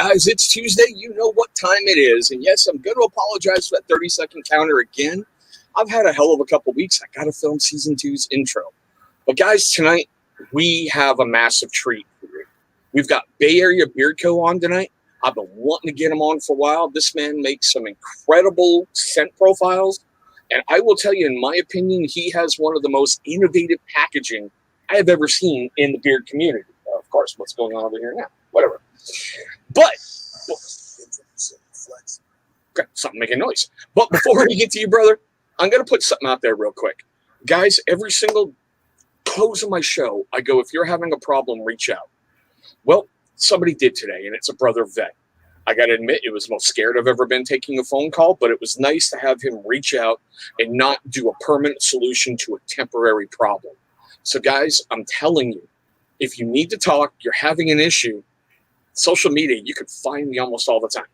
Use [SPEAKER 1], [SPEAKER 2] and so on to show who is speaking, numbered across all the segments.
[SPEAKER 1] guys, it's Tuesday. You know what time it is. And yes, I'm going to apologize for that 30-second counter again. I've had a hell of a couple weeks. I got to film season 2's intro. But guys, tonight we have a massive treat for you. We've got Bay Area Beard Co. on tonight. I've been wanting to get him on for a while. This man makes some incredible scent profiles. And I will tell you, in my opinion, he has one of the most innovative packaging I have ever seen in the beard community. Of course, what's going on over here now? Whatever. But okay, something making noise. But before we get to you, brother, I'm going to put something out there real quick. Guys, every single close of my show, I go, if you're having a problem, reach out. Well, somebody did today, and it's a brother vet. I got to admit, it was the most scared I've ever been taking a phone call, but it was nice to have him reach out and not do a permanent solution to a temporary problem. So, guys, I'm telling you, if you need to talk, you're having an issue, social media, you can find me almost all the time.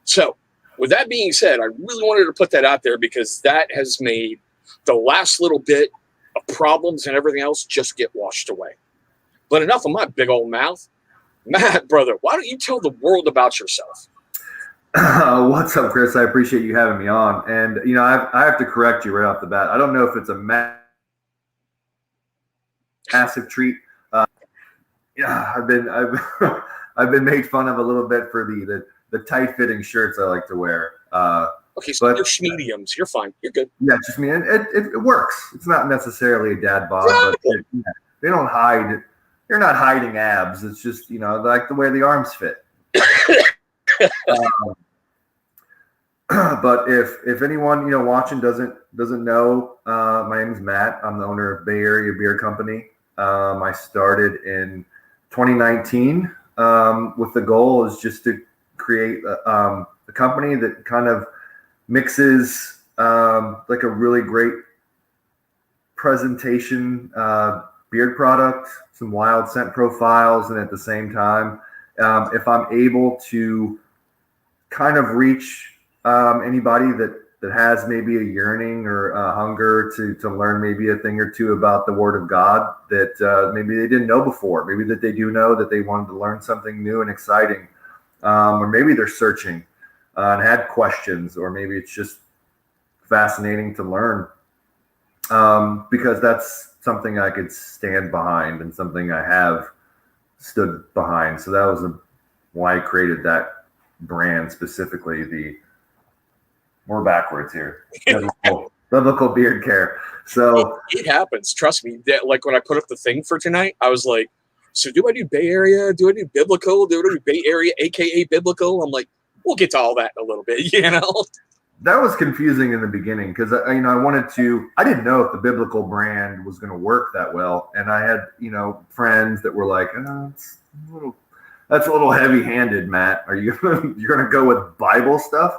[SPEAKER 1] So, with that being said, I really wanted to put that out there because that has made the last little bit of problems and everything else just get washed away. But enough of my big old mouth. Matt, brother, why don't you tell the world about yourself?
[SPEAKER 2] What's up, Chris? I appreciate you having me on. And, you know, I have to correct you right off the bat. I don't know if it's a massive treat. Yeah, I've been made fun of a little bit for the tight-fitting shirts I like to wear.
[SPEAKER 1] Okay, so you're mediums. You're fine. You're good.
[SPEAKER 2] Yeah, just me. And it works. It's not necessarily a dad bod, but they don't hide. You're not hiding abs. It's just, you know, like the way the arms fit. But if anyone, you know, watching doesn't know, my name is Matt. I'm the owner of Bay Area Beard Company. I started in 2019 with the goal is just to create a company that kind of mixes like a really great presentation beard product, some wild scent profiles, and at the same time, if I'm able to kind of reach anybody that has maybe a yearning or a hunger to learn maybe a thing or two about the Word of God that maybe they didn't know before, maybe that they do know that they wanted to learn something new and exciting, or maybe they're searching and had questions, or maybe it's just fascinating to learn because that's something I could stand behind and something I have stood behind. So that was why I created that brand specifically. We're backwards here. Biblical beard care. So
[SPEAKER 1] it happens. Trust me. That, like when I put up the thing for tonight, I was like, so do I do Bay Area? Do I do biblical? Do I do Bay Area, aka biblical? I'm like, we'll get to all that in a little bit, you know?
[SPEAKER 2] That was confusing in the beginning because I didn't know if the biblical brand was going to work that well, and I had friends that were like, that's a little heavy-handed, Matt. Are you you're going to go with Bible stuff?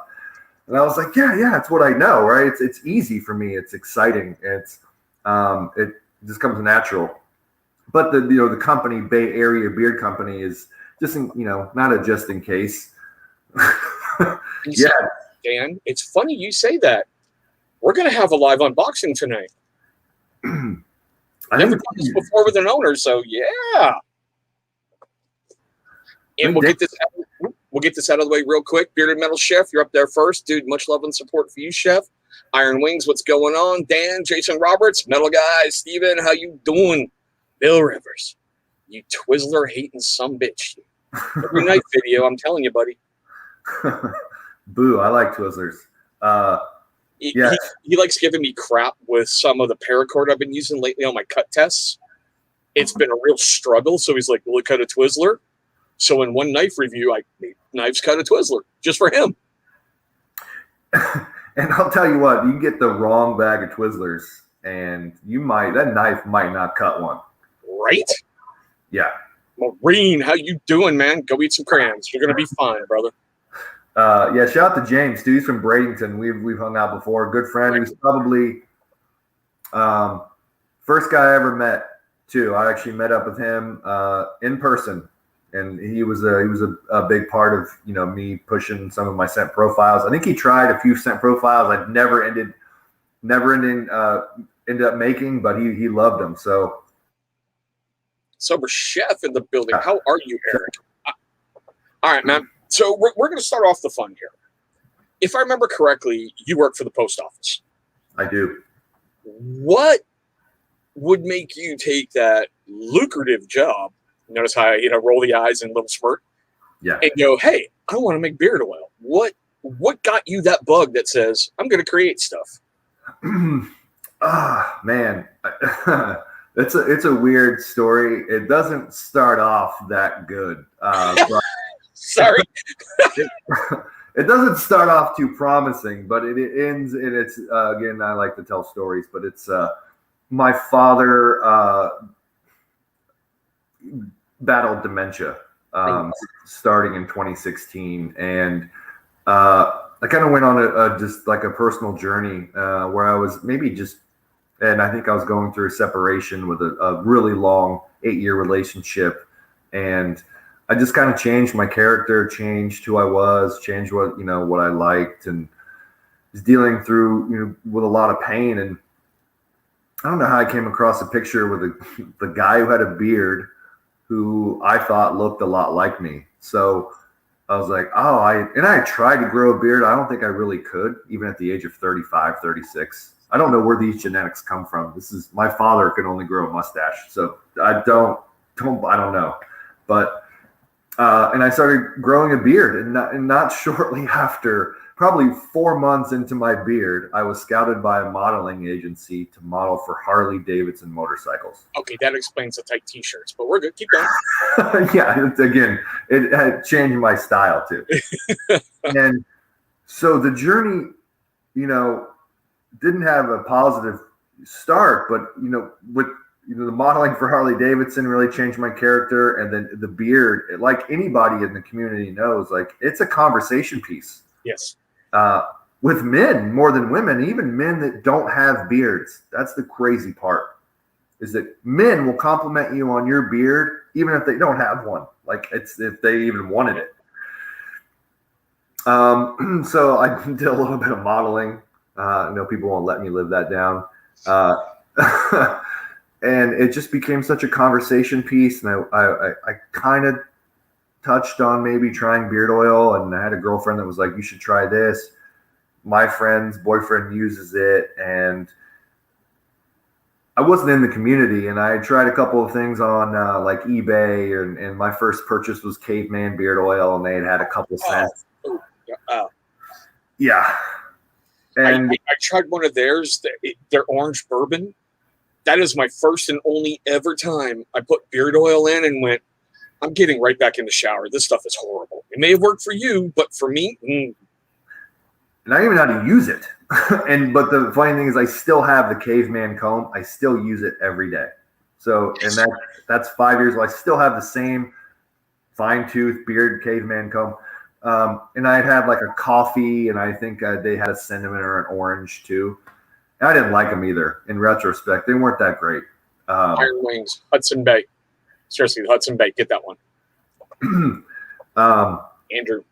[SPEAKER 2] And I was like, yeah, it's what I know, right? It's easy for me. It's exciting. It just comes natural. But the company Bay Area Beard Company is just not a just in case.
[SPEAKER 1] Yeah. Dan, it's funny you say that. We're going to have a live unboxing tonight. I never done this before with an owner, so yeah. And we'll get this out of the way real quick. Bearded Metal Chef, you're up there first. Dude, much love and support for you, Chef. Iron Wings, what's going on? Dan, Jason Roberts, Metal Guy, Steven, how you doing? Bill Rivers, you Twizzler hating sumbitch. Every night video, I'm telling you, buddy.
[SPEAKER 2] Boo, I like Twizzlers.
[SPEAKER 1] He likes giving me crap with some of the paracord I've been using lately on my cut tests. It's been a real struggle, so he's like, will it cut a Twizzler? So in one knife review, I made knives cut a Twizzler just for him.
[SPEAKER 2] And I'll tell you what, you get the wrong bag of Twizzlers, and that knife might not cut one.
[SPEAKER 1] Right?
[SPEAKER 2] Yeah.
[SPEAKER 1] Maureen, how you doing, man? Go eat some crayons. You're gonna be fine, brother.
[SPEAKER 2] Shout out to James, dude. He's from Bradenton. We've hung out before. Good friend. He was probably first guy I ever met too. I actually met up with him in person, and he was a big part of me pushing some of my scent profiles. I think he tried a few scent profiles I never ended up making, but he loved them. So
[SPEAKER 1] Sober Chef in the building. How are you, Eric? All right, man. So we're going to start off the fun here. If I remember correctly, you work for the post office.
[SPEAKER 2] I do.
[SPEAKER 1] What would make you take that lucrative job? Notice how I, roll the eyes in a little spurt.
[SPEAKER 2] Yeah.
[SPEAKER 1] And go, hey, I want to make beard oil. What got you that bug that says I'm going to create stuff?
[SPEAKER 2] Man, it's a weird story. It doesn't start off that good. But
[SPEAKER 1] Sorry.
[SPEAKER 2] It doesn't start off too promising, but it ends, and it's again, I like to tell stories, but it's my father battled dementia starting in 2016, and I kind of went on just like a personal journey where I was and I think I was going through a separation with a really long 8-year relationship, and I just kind of changed my character, changed who I was, changed what I liked, and was dealing through with a lot of pain. And I don't know how I came across a picture with the guy who had a beard, who I thought looked a lot like me. So I was like, I tried to grow a beard. I don't think I really could, even at the age of 35, 36. I don't know where these genetics come from. My father could only grow a mustache, so I don't know, but. And I started growing a beard, and not shortly after, probably 4 months into my beard, I was scouted by a modeling agency to model for Harley Davidson motorcycles.
[SPEAKER 1] Okay, that explains the tight t-shirts, but we're good. Keep going.
[SPEAKER 2] Yeah, again, it had changed my style too. And so the journey, didn't have a positive start, but with the modeling for Harley Davidson really changed my character. And then the beard, like anybody in the community knows, like it's a conversation piece.
[SPEAKER 1] Yes.
[SPEAKER 2] With men more than women, even men that don't have beards. That's the crazy part, is that men will compliment you on your beard, even if they don't have one. Like it's if they even wanted it. So I did a little bit of modeling. People won't let me live that down. And it just became such a conversation piece. And I kind of touched on maybe trying beard oil. And I had a girlfriend that was like, you should try this. My friend's boyfriend uses it. And I wasn't in the community. And I tried a couple of things on like eBay. And my first purchase was Caveman beard oil. And they had a couple cents. Yeah. And
[SPEAKER 1] I tried one of theirs, their orange bourbon. That is my first and only ever time I put beard oil in and went, I'm getting right back in the shower. This stuff is horrible. It may have worked for you, but for me,
[SPEAKER 2] And I don't even know how to use it. But the funny thing is I still have the Caveman comb. I still use it every day. So, and that's 5 years. I still have the same fine tooth beard Caveman comb. And I'd had like a coffee, and I think they had a cinnamon or an orange too. I didn't like them either. In retrospect, they weren't that great.
[SPEAKER 1] Iron Wings, Hudson Bay. Seriously, Hudson Bay, get that one. Andrew.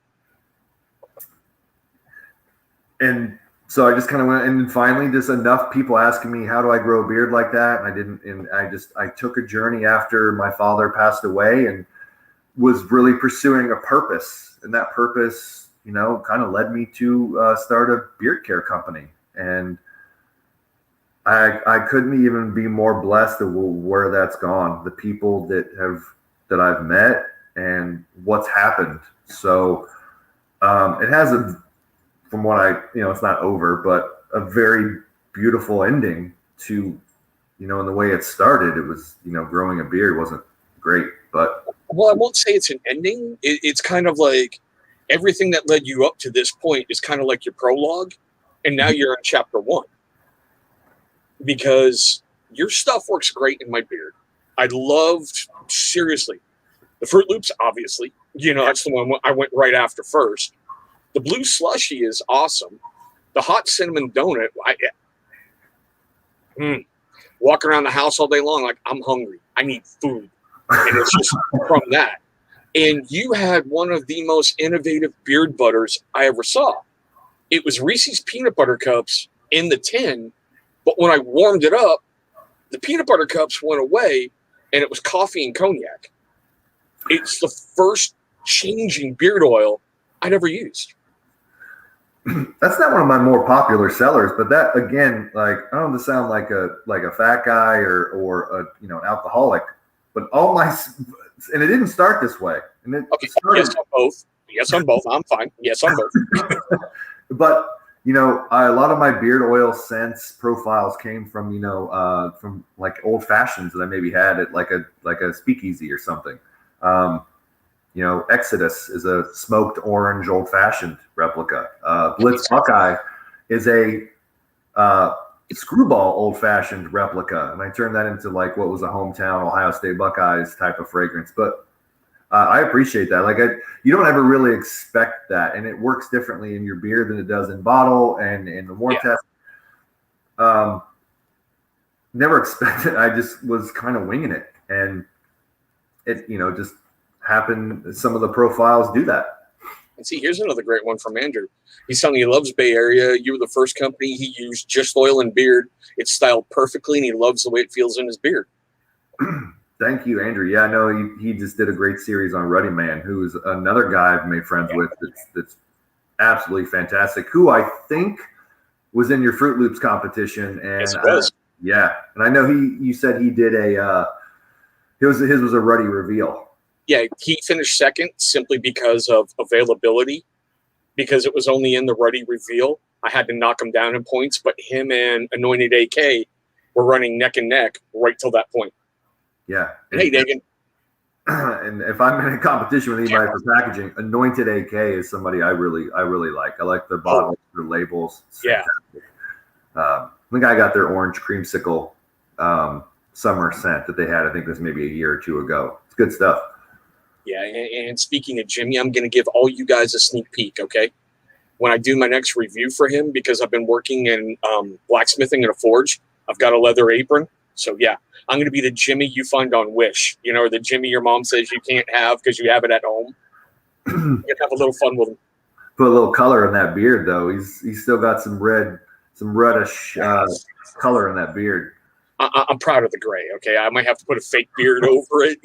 [SPEAKER 2] And so I just kind of went, and finally, just enough people asking me, how do I grow a beard like that? And I didn't, and I took a journey after my father passed away and was really pursuing a purpose. And that purpose, kind of led me to start a beard care company. And I couldn't even be more blessed of where that's gone, the people that I've met and what's happened. So it has from what it's not over, but a very beautiful ending to, in the way it started. It was, growing a beard wasn't great, but.
[SPEAKER 1] Well, I won't say it's an ending. It's kind of like everything that led you up to this point is kind of like your prologue. And now you're in chapter 1. Because your stuff works great in my beard. I loved, seriously, the Fruit Loops, obviously. That's the one I went right after first. The blue slushy is awesome. The hot cinnamon donut, walk around the house all day long like, I'm hungry. I need food. And it's just from that. And you had one of the most innovative beard butters I ever saw. It was Reese's Peanut Butter Cups in the tin. But when I warmed it up, the peanut butter cups went away, and it was coffee and cognac. It's the first changing beard oil I'd ever used.
[SPEAKER 2] That's not one of my more popular sellers, but that again, like I don't want to sound like a fat guy or a an alcoholic, but and it didn't start this way. And it started,
[SPEAKER 1] yes on both. Yes on both. I'm fine. Yes on both.
[SPEAKER 2] But a lot of my beard oil scents profiles came from from like old fashions that I maybe had at like a speakeasy or something. Exodus is a smoked orange old fashioned replica. Blitz Buckeye is a screwball old fashioned replica, and I turned that into like what was a hometown Ohio State Buckeyes type of fragrance. But I appreciate that. Like you don't ever really expect that, and it works differently in your beer than it does in bottle and in the warm test. Never expected. I just was kind of winging it, and it just happened. Some of the profiles do that.
[SPEAKER 1] And see, here's another great one from Andrew. He's telling you he loves Bay Area. You were the first company he used, just oil and beard. It's styled perfectly, and he loves the way it feels in his beard.
[SPEAKER 2] Thank you, Andrew. Yeah, I know he just did a great series on Ruddy Man, who is another guy I've made friends with that's absolutely fantastic, who I think was in your Fruit Loops competition. And
[SPEAKER 1] yes, it was.
[SPEAKER 2] And I know you said he did his was a Ruddy reveal.
[SPEAKER 1] Yeah, he finished second simply because of availability, because it was only in the Ruddy reveal. I had to knock him down in points, but him and Anointed AK were running neck and neck right till that point.
[SPEAKER 2] Yeah.
[SPEAKER 1] Hey, Dagan.
[SPEAKER 2] And if I'm in a competition with anybody for packaging, Anointed AK is somebody I really like. I like their bottles, their labels.
[SPEAKER 1] Yeah.
[SPEAKER 2] I think I got their orange creamsicle summer scent that they had. I think this maybe a year or two ago. It's good stuff.
[SPEAKER 1] Yeah, and speaking of Jimmy, I'm going to give all you guys a sneak peek, okay? When I do my next review for him, because I've been working in blacksmithing in a forge, I've got a leather apron. So, yeah, I'm going to be the Jimmy you find on Wish, or the Jimmy your mom says you can't have because you have it at home. You're going to have a little fun with him.
[SPEAKER 2] Put a little color in that beard, though. He's still got some reddish color in that beard.
[SPEAKER 1] I'm proud of the gray, okay? I might have to put a fake beard over it,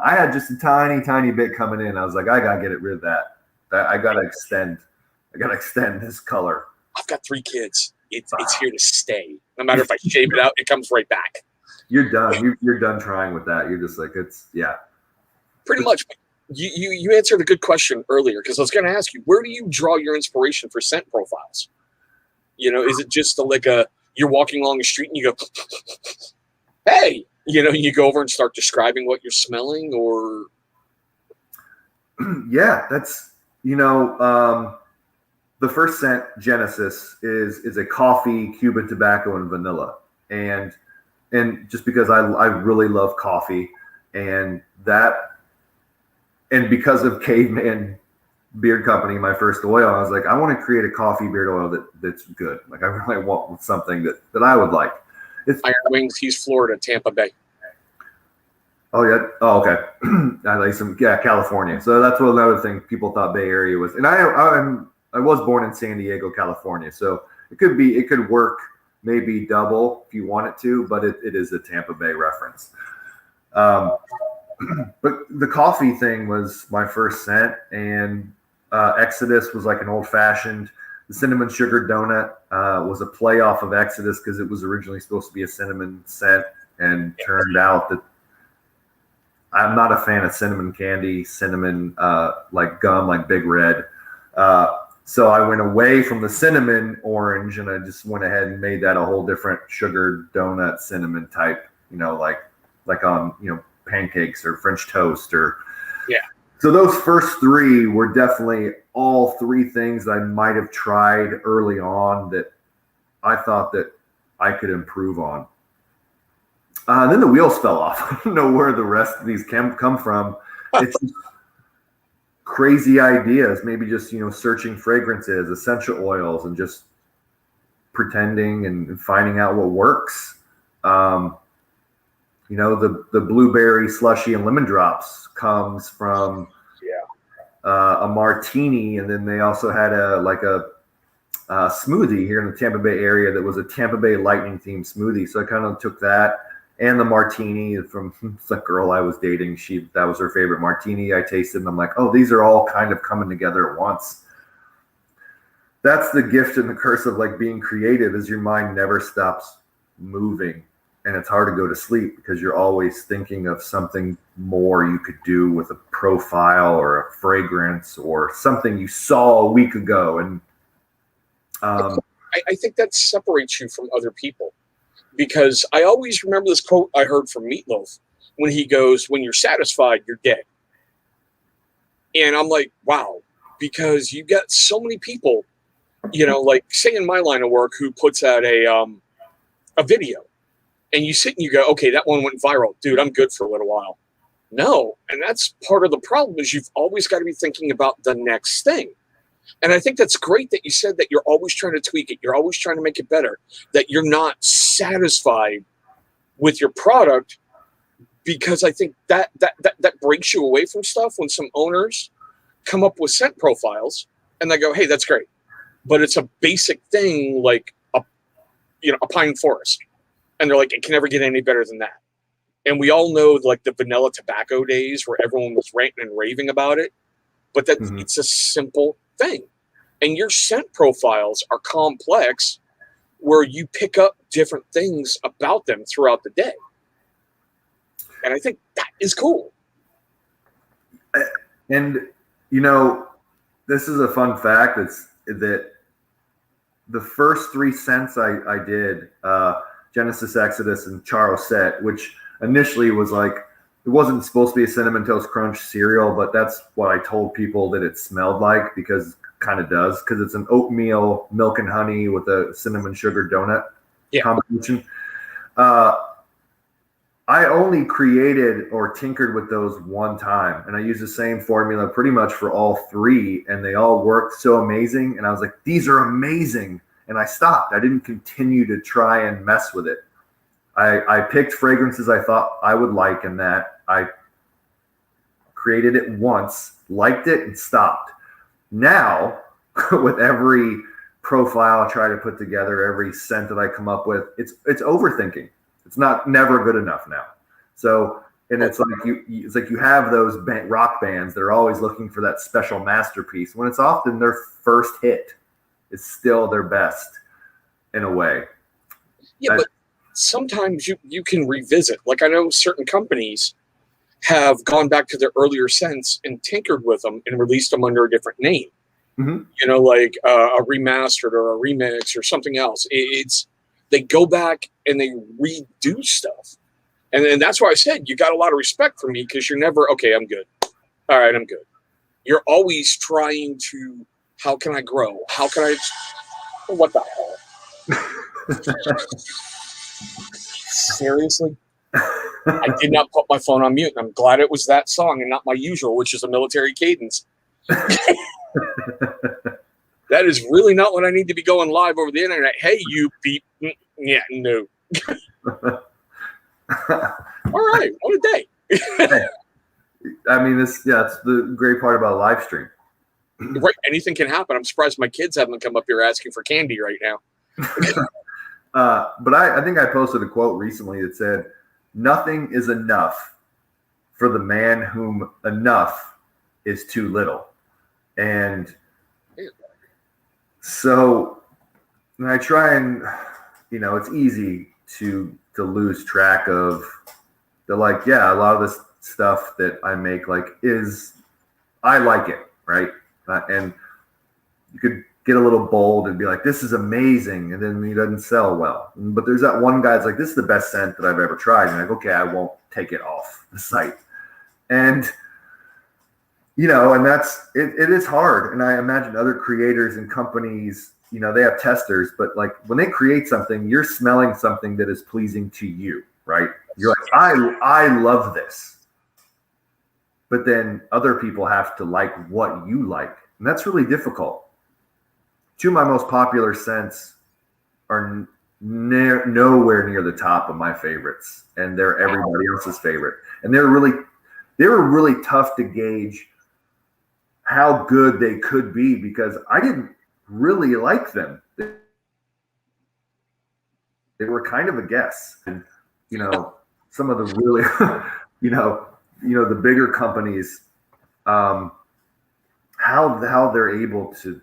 [SPEAKER 2] I had just a tiny, tiny bit coming in. I was like, I got to get rid of that. I got to extend this color.
[SPEAKER 1] I've got 3 kids. It's here to stay. No matter if I shave it out, it comes right back.
[SPEAKER 2] You're done. You're done trying with that. You're just like,
[SPEAKER 1] Pretty much. You answered a good question earlier, because I was going to ask you, where do you draw your inspiration for scent profiles? Is it just you're walking along the street and you go, hey, you go over and start describing what you're smelling, or?
[SPEAKER 2] Yeah, that's, the first scent, Genesis, is a coffee, Cuban tobacco, and vanilla. And just because I really love coffee, and because of Caveman Beard Company, my first oil, I was like, I want to create a coffee beard oil that's good. Like I really want something that I would like. It's
[SPEAKER 1] Iron Wings, he's Florida, Tampa Bay.
[SPEAKER 2] Oh yeah. Oh okay. I like California. So that's another thing people thought Bay Area was. And I was born in San Diego, California. So it could work maybe double if you want it to, but it is a Tampa Bay reference. But the coffee thing was my first scent, and Exodus was like an old fashioned. The cinnamon sugar donut was a play off of Exodus because it was originally supposed to be a cinnamon scent, and turned out that I'm not a fan of cinnamon candy, cinnamon like gum, like Big Red. So I went away from the cinnamon orange, and I just went ahead and made that a whole different sugar donut cinnamon type, like on pancakes or French toast or So those first 3 were definitely all 3 things that I might have tried early on that I thought that I could improve on. Then the wheels fell off. I don't know where the rest of these come from. It's crazy ideas, maybe just, searching fragrances, essential oils, and just pretending and finding out what works. The blueberry slushy and lemon drops comes from a martini, and then they also had a smoothie here in the Tampa Bay area that was a Tampa Bay Lightning themed smoothie. So I kind of took that and the martini from the girl I was dating. That was her favorite martini I tasted. And I'm like, oh, these are all kind of coming together at once. That's the gift and the curse of like being creative, is your mind never stops moving, and it's hard to go to sleep because you're always thinking of something more you could do with a profile or a fragrance or something you saw a week ago. And
[SPEAKER 1] I think that separates you from other people, because I always remember this quote I heard from Meatloaf when he goes, "When you're satisfied, you're dead." And I'm like, wow, because you got so many people, like say in my line of work, who puts out a video, and you sit and you go, okay, that one went viral. Dude, I'm good for a little while. No. And that's part of the problem, is you've always got to be thinking about the next thing. And I think that's great that you said that you're always trying to tweak it. You're always trying to make it better, that you're not satisfied with your product, because I think that breaks you away from stuff when some owners come up with scent profiles and they go, hey, that's great, but it's a basic thing like a pine forest. And they're like, it can never get any better than that. And we all know like the vanilla tobacco days where everyone was ranting and raving about it, but that it's a simple thing. And your scent profiles are complex, where you pick up different things about them throughout the day. And I think that is cool.
[SPEAKER 2] And, this is a fun fact. It's that the first 3 scents I did, Genesis, Exodus, and Charo Set, which initially was like, it wasn't supposed to be a Cinnamon Toast Crunch cereal, but that's what I told people that it smelled like, because it kind of does, because it's an oatmeal, milk and honey with a cinnamon sugar donut combination. I only created or tinkered with those one time, and I used the same formula pretty much for all 3, and they all worked so amazing. And I was like, these are amazing. And I stopped. I didn't continue to try and mess with it. I picked fragrances I thought I would like, and that I created it once, liked it, and stopped. Now, with every profile I try to put together, every scent that I come up with, it's overthinking. It's never good enough now. So, and it's like you have those rock bands that are always looking for that special masterpiece, when it's often their first hit is still their best in a way.
[SPEAKER 1] Yeah, but sometimes you can revisit. Like I know certain companies have gone back to their earlier scents and tinkered with them and released them under a different name. Mm-hmm. Like a remastered or a remix or something else. They go back and they redo stuff. And that's why I said you got a lot of respect for me, because you're never, okay, I'm good. All right, I'm good. You're always trying to, how can I grow? How can I, what the hell? Seriously? I did not put my phone on mute, and I'm glad it was that song and not my usual, which is a military cadence. That is really not what I need to be going live over the internet. Hey, you beep. Yeah, no. All right, what a day.
[SPEAKER 2] I mean, it's the great part about live stream.
[SPEAKER 1] Right, anything can happen. I'm surprised my kids haven't come up here asking for candy right now.
[SPEAKER 2] But I think I posted a quote recently that said, "Nothing is enough for the man whom enough is too little." And so I try and, it's easy to lose track of a lot of this stuff that I make, I like it, right? And you could get a little bold and be like, this is amazing, and then it doesn't sell well. But there's that one guy that's like, this is the best scent that I've ever tried. And I'm like, okay, I won't take it off the site. And and it is hard. And I imagine other creators and companies, they have testers, but like when they create something, you're smelling something that is pleasing to you, right? You're like, I love this. But then other people have to like what you like. And that's really difficult. 2 of my most popular scents are nowhere near the top of my favorites. And they're everybody else's favorite. And they were really tough to gauge how good they could be, because I didn't really like them. They were kind of a guess. And, some of the really, the bigger companies, how they're able to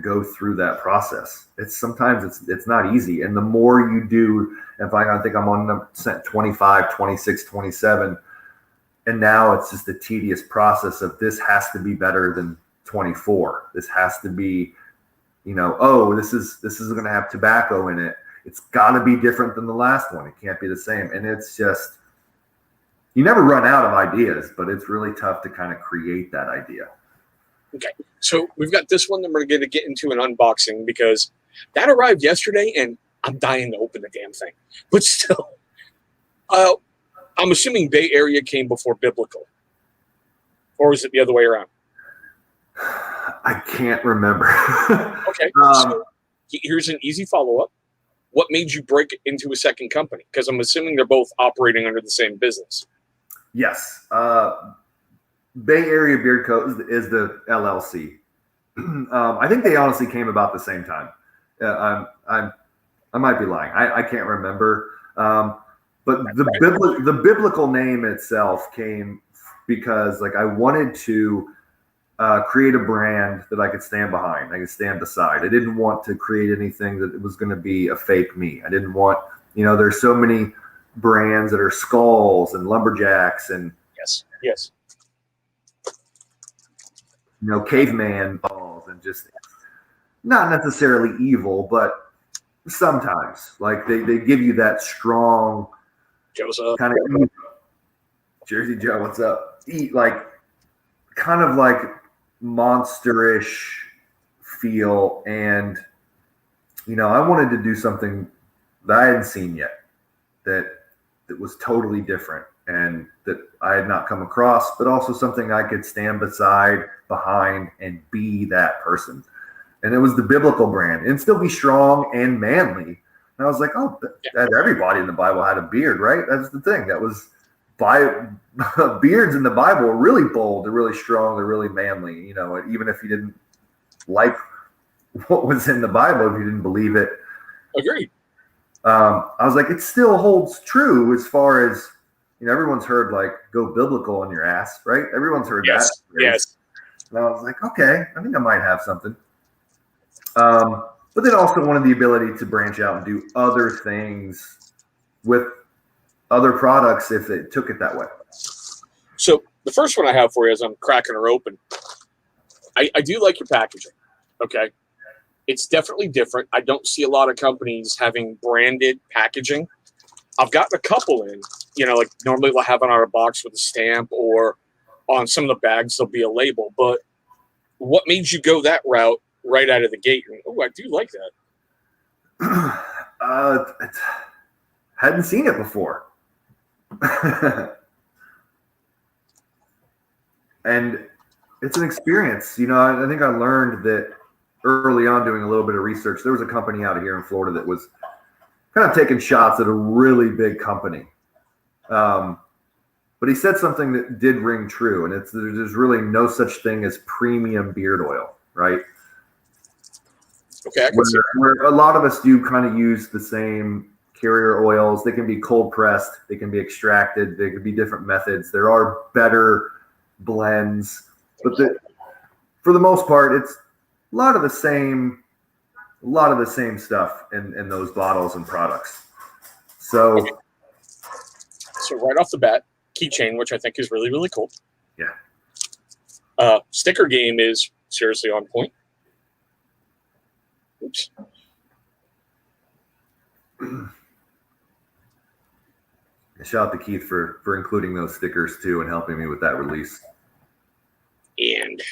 [SPEAKER 2] go through that process. Sometimes it's not easy. And the more you do, I think I'm on 25, 26, 27. And now it's just a tedious process of this has to be better than 24. This has to be, this is going to have tobacco in it. It's got to be different than the last one. It can't be the same. And it's just, you never run out of ideas, but it's really tough to kind of create that idea.
[SPEAKER 1] Okay, so we've got this one that we're going to get into an unboxing because that arrived yesterday, and I'm dying to open the damn thing. But still, I'm assuming Bay Area came before Biblical, or is it the other way around?
[SPEAKER 2] I can't remember.
[SPEAKER 1] Okay, so here's an easy follow-up. What made you break into a second company? Because I'm assuming they're both operating under the same business.
[SPEAKER 2] Yes. Bay Area Beard Co. is the LLC. I think they honestly came about the same time. I might be lying. I can't remember. But the biblical name itself came because I wanted to create a brand that I could stand behind. I could stand beside. I didn't want to create anything that was going to be a fake me. I didn't want, there's so many brands that are skulls and lumberjacks and
[SPEAKER 1] yes.
[SPEAKER 2] Caveman balls and just not necessarily evil, but sometimes they give you that strong
[SPEAKER 1] Joseph
[SPEAKER 2] kind of Jersey Joe, what's up? Kind of monsterish feel. And, I wanted to do something that I hadn't seen yet that was totally different and that I had not come across, but also something I could stand behind and be that person. And it was the biblical brand and still be strong and manly. And I was like, everybody in the Bible had a beard, right? That's the thing. That was beards in the Bible are really bold. They're really strong. They're really manly. Even if you didn't like what was in the Bible, if you didn't believe it.
[SPEAKER 1] Agreed.
[SPEAKER 2] I was like, it still holds true as far as, everyone's heard go biblical on your ass, right? Everyone's heard that.
[SPEAKER 1] Yes.
[SPEAKER 2] And I was like, okay, I think I might have something. But then also wanted the ability to branch out and do other things with other products if it took it that way.
[SPEAKER 1] So the first one I have for you as I'm cracking her open, I do like your packaging. Okay. It's definitely different. I don't see a lot of companies having branded packaging. I've gotten a couple in, normally they'll have it on a box with a stamp or on some of the bags, there'll be a label. But what made you go that route right out of the gate? Oh, I do like that.
[SPEAKER 2] Hadn't seen it before. And it's an experience. I think I learned that early on doing a little bit of research. There was a company out here in Florida that was kind of taking shots at a really big company. But he said something that did ring true, and there's really no such thing as premium beard oil, right?
[SPEAKER 1] Okay.
[SPEAKER 2] Where a lot of us do kind of use the same carrier oils. They can be cold pressed, they can be extracted, there could be different methods. There are better blends, but for the most part, it's a lot of the same stuff in those bottles and products. So,
[SPEAKER 1] okay. So right off the bat, keychain, which I think is really, really cool.
[SPEAKER 2] Yeah.
[SPEAKER 1] Sticker game is seriously on point. Oops.
[SPEAKER 2] Shout out to Keith for including those stickers too and helping me with that release.
[SPEAKER 1] And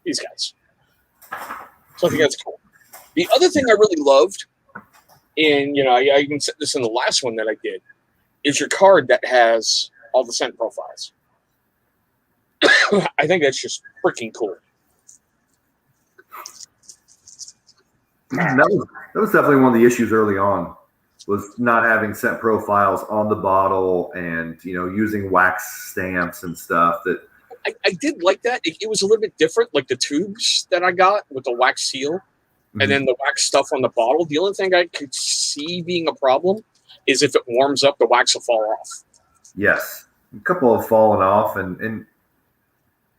[SPEAKER 1] these guys. So I think that's cool. The other thing I really loved, and I even said this in the last one that I did, is your card that has all the scent profiles. I think that's just freaking cool.
[SPEAKER 2] That was definitely one of the issues early on, was not having scent profiles on the bottle and using wax stamps and stuff. That
[SPEAKER 1] I did like that. It was a little bit different, like the tubes that I got with the wax seal and then the wax stuff on the bottle. The only thing I could see being a problem is if it warms up, the wax will fall off.
[SPEAKER 2] Yes, a couple have fallen off, and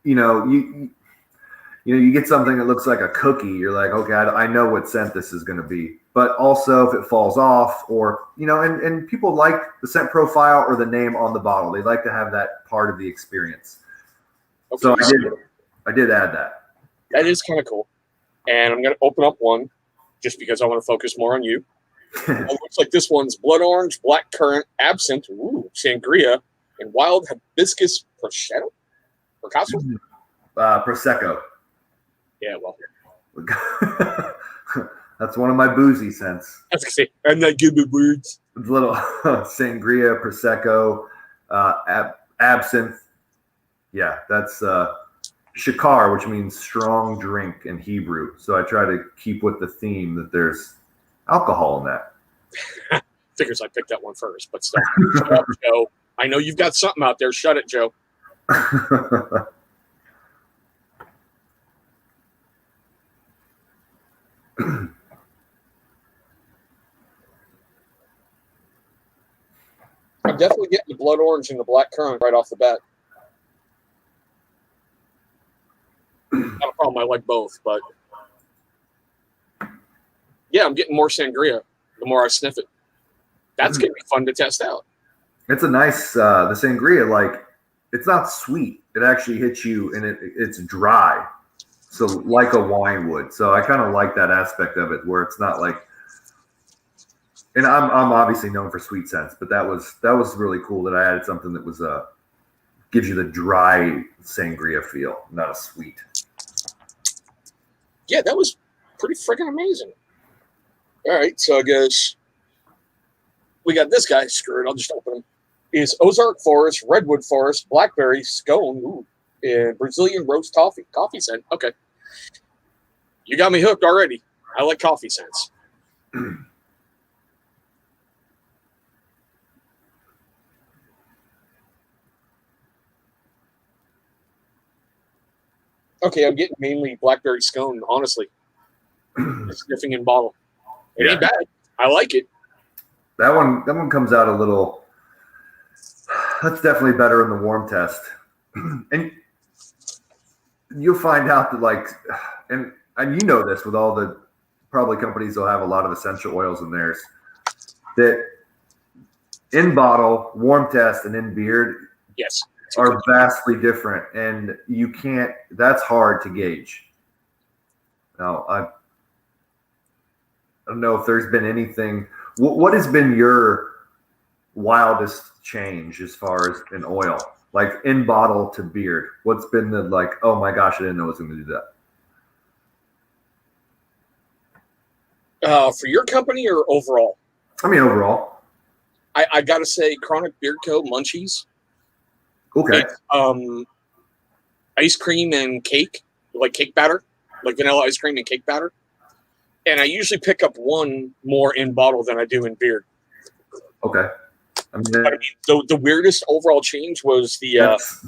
[SPEAKER 2] you know you get something that looks like a cookie. You're like, okay, I know what scent this is going to be. But also, if it falls off, or and people like the scent profile or the name on the bottle. They like to have that part of the experience.
[SPEAKER 1] Okay,
[SPEAKER 2] So I did add that.
[SPEAKER 1] That is kind of cool. And I'm going to open up one just because I want to focus more on you. It looks like this one's blood orange, black currant, absinthe, sangria, and wild hibiscus prosciutto. Picasso?
[SPEAKER 2] Prosecco.
[SPEAKER 1] Yeah, well.
[SPEAKER 2] That's one of my boozy scents.
[SPEAKER 1] I was going to say, I'm not good with words.
[SPEAKER 2] It's a little sangria, prosecco, absinthe. Yeah, that's shakar, which means strong drink in Hebrew. So I try to keep with the theme that there's alcohol in that.
[SPEAKER 1] Figures I picked that one first, but still. Shut up, Joe. I know you've got something out there. Shut it, Joe. I'm definitely getting the blood orange and the black currant right off the bat. Not a problem. I like both, but yeah, I'm getting more sangria the more I sniff it. That's going to be fun to test out.
[SPEAKER 2] It's a nice, the sangria, like, it's not sweet. It actually hits you, and it's dry. So like a wine would. So I kind of like that aspect of it, where it's not like, and I'm obviously known for sweet scents, but that was really cool that I added something that was gives you the dry sangria feel, not a sweet.
[SPEAKER 1] Yeah, that was pretty freaking amazing. All right, so I guess we got this guy. Screw it, I'll just open him. Is Ozark Forest, Redwood Forest, Blackberry, Scone, and Brazilian Roast Coffee scent. Okay. You got me hooked already. I like coffee scents. Okay, I'm getting mainly Blackberry Scone, honestly. Sniffing in bottle. It ain't bad. I like it.
[SPEAKER 2] That one comes out a little. That's definitely better in the warm test. And you'll find out that, like, and you know this with all the probably companies will have a lot of essential oils in theirs, that in bottle, warm test, and in beard,
[SPEAKER 1] yes,
[SPEAKER 2] are vastly different, and you can't. That's hard to gauge. Now, I don't know if there's been anything. What has been your wildest change as far as an oil, like in bottle to beard? What's been the, like, oh my gosh, I didn't know I was going to do
[SPEAKER 1] that? For your company or overall?
[SPEAKER 2] I mean, overall.
[SPEAKER 1] I got to say, Chronic Beard Co. Munchies.
[SPEAKER 2] Okay.
[SPEAKER 1] It's, ice cream and cake, like cake batter, like vanilla ice cream and cake batter. And I usually pick up one more in bottle than I do in beard.
[SPEAKER 2] Okay.
[SPEAKER 1] The weirdest overall change was the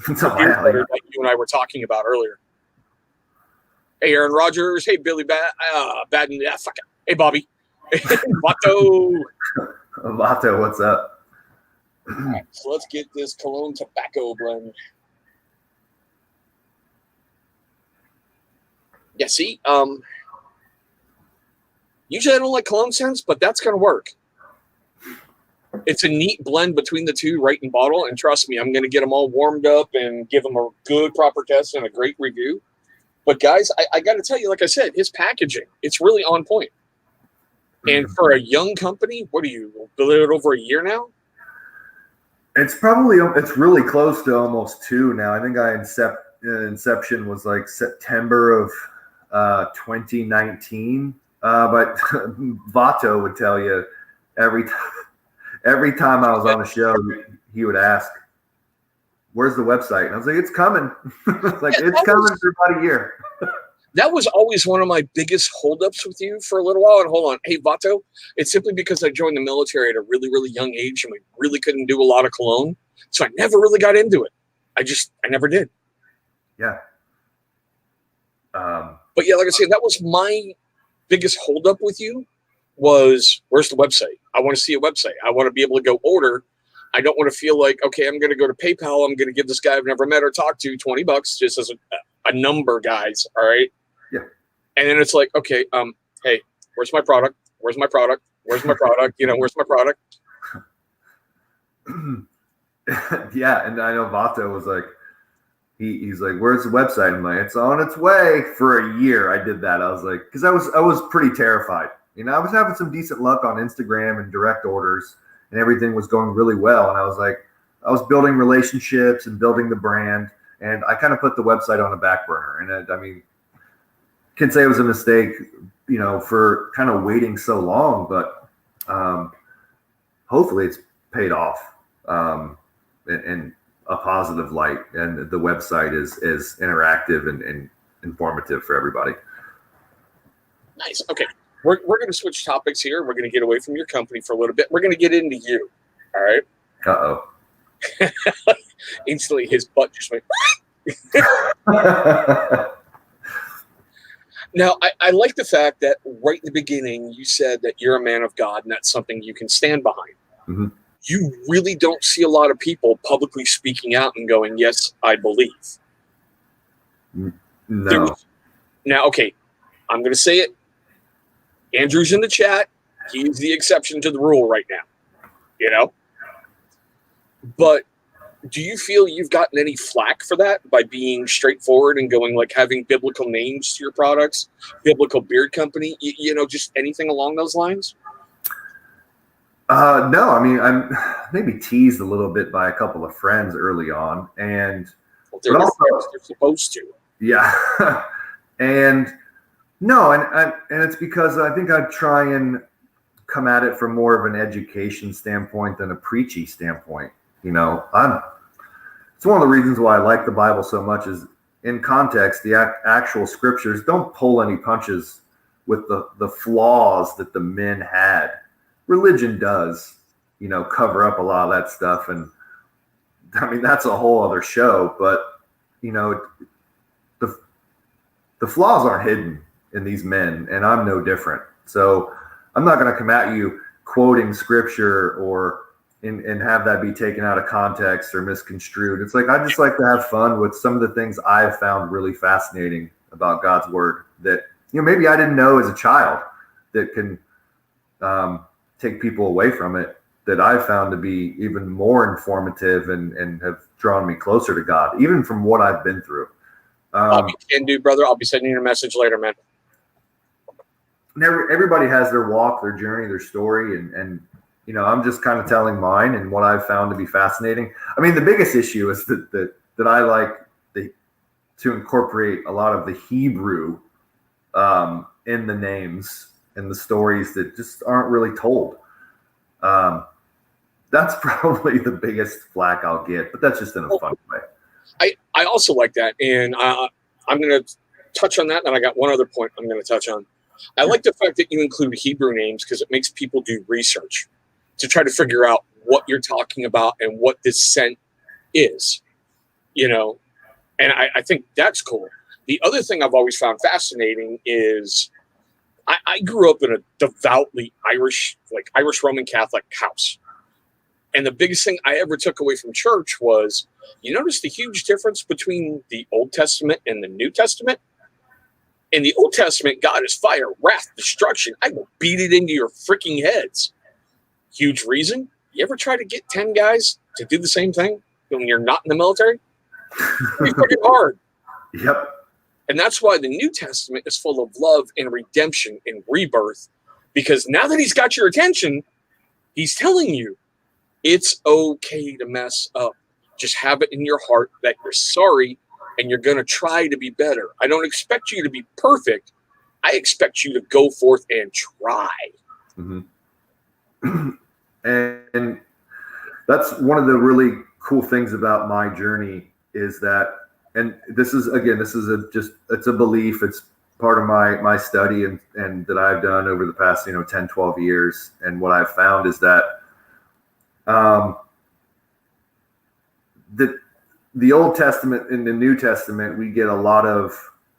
[SPEAKER 1] beard butter that you and I were talking about earlier. Hey, Aaron Rodgers. Hey, Billy Baden. Yeah, fuck it. Hey, Bobby. Vato.
[SPEAKER 2] Vato, what's up?
[SPEAKER 1] All right, so let's get this cologne tobacco blend. Yeah, see, usually I don't like cologne scents, but that's going to work. It's a neat blend between the two, right in bottle, and trust me, I'm going to get them all warmed up and give them a good, proper test and a great review. But guys, I got to tell you, like I said, his packaging, it's really on point. And for a young company, what are you, a little over a year now?
[SPEAKER 2] It's really close to almost 2 now. I think inception was like September of 2019. But Vato would tell you every time I was on the show, he would ask, "Where's the website?" And I was like, "It's coming." It's coming for about a year.
[SPEAKER 1] That was always one of my biggest holdups with you for a little while. And hold on, hey Vato, it's simply because I joined the military at a really, really young age, and we really couldn't do a lot of cologne, so I never really got into it. I never did.
[SPEAKER 2] Yeah.
[SPEAKER 1] But yeah, like I said, that was my biggest holdup with you. Was where's the website? I want to see a website. I want to be able to go order I don't want to feel like, okay, I'm going to go to PayPal. I'm going to give this guy I've never met or talked to $20 just as a number, guys. All right.
[SPEAKER 2] Yeah.
[SPEAKER 1] And then it's like, okay, hey, where's my product? Where's my product? Where's my product? Where's my product?
[SPEAKER 2] Yeah. And I know Vato was like, he's like, where's the website? I'm like, it's on its way. For a year, I did that. I was like, because I was pretty terrified. I was having some decent luck on Instagram and direct orders, and everything was going really well. And I was like, I was building relationships and building the brand, and I kind of put the website on the back burner. And I mean, can say it was a mistake, for kind of waiting so long, but hopefully it's paid off in a positive light, and the website is interactive and informative for everybody.
[SPEAKER 1] Nice. Okay. We're going to switch topics here. We're going to get away from your company for a little bit. We're going to get into you. All right.
[SPEAKER 2] Uh-oh.
[SPEAKER 1] Instantly, his butt just went. Now, I like the fact that right in the beginning, you said that you're a man of God, and that's something you can stand behind.
[SPEAKER 2] Mm-hmm.
[SPEAKER 1] You really don't see a lot of people publicly speaking out and going, yes, I believe.
[SPEAKER 2] No.
[SPEAKER 1] Now, okay, I'm going to say it. Andrew's in the chat. He's the exception to the rule right now, But do you feel you've gotten any flack for that by being straightforward and going like having biblical names to your products, biblical beard company, just anything along those lines?
[SPEAKER 2] No, I mean, I'm maybe teased a little bit by a couple of friends early on, and
[SPEAKER 1] they're supposed to.
[SPEAKER 2] Yeah, and no, and it's because I think I try and come at it from more of an education standpoint than a preachy standpoint. It's one of the reasons why I like the Bible so much is in context, the actual scriptures don't pull any punches with the flaws that the men had. Religion does, cover up a lot of that stuff. And I mean, that's a whole other show, but the flaws aren't hidden in these men, and I'm no different. So I'm not going to come at you quoting scripture or and have that be taken out of context or misconstrued. It's like, I just like to have fun with some of the things I've found really fascinating about God's word that, maybe I didn't know as a child that can take people away from it, that I've found to be even more informative and have drawn me closer to God, even from what I've been through.
[SPEAKER 1] You can do, brother. I'll be sending you a message later, man.
[SPEAKER 2] Everybody has their walk, their journey, their story, and I'm just kind of telling mine and what I've found to be fascinating. I mean, the biggest issue is that I like to incorporate a lot of the Hebrew in the names and the stories that just aren't really told. That's probably the biggest flack I'll get, but that's just in a fun way.
[SPEAKER 1] I also like that, and I'm going to touch on that, and I got one other point I'm going to touch on. I like the fact that you include Hebrew names because it makes people do research to try to figure out what you're talking about and what this scent is, and I think that's cool. The other thing I've always found fascinating is I grew up in a devoutly Irish Roman Catholic house. And the biggest thing I ever took away from church was, you notice the huge difference between the Old Testament and the New Testament? In the Old Testament, God is fire, wrath, destruction. I will beat it into your freaking heads. Huge reason. You ever try to get 10 guys to do the same thing when you're not in the military? Pretty freaking hard.
[SPEAKER 2] Yep.
[SPEAKER 1] And that's why the New Testament is full of love and redemption and rebirth. Because now that he's got your attention, he's telling you it's okay to mess up. Just have it in your heart that you're sorry and you're going to try to be better. I don't expect you to be perfect. I expect you to go forth and try.
[SPEAKER 2] Mm-hmm. And that's one of the really cool things about my journey is that, and this is it's a belief. It's part of my study and that I've done over the past, 10, 12 years. And what I've found is that, the Old Testament and the New Testament, we get a lot of,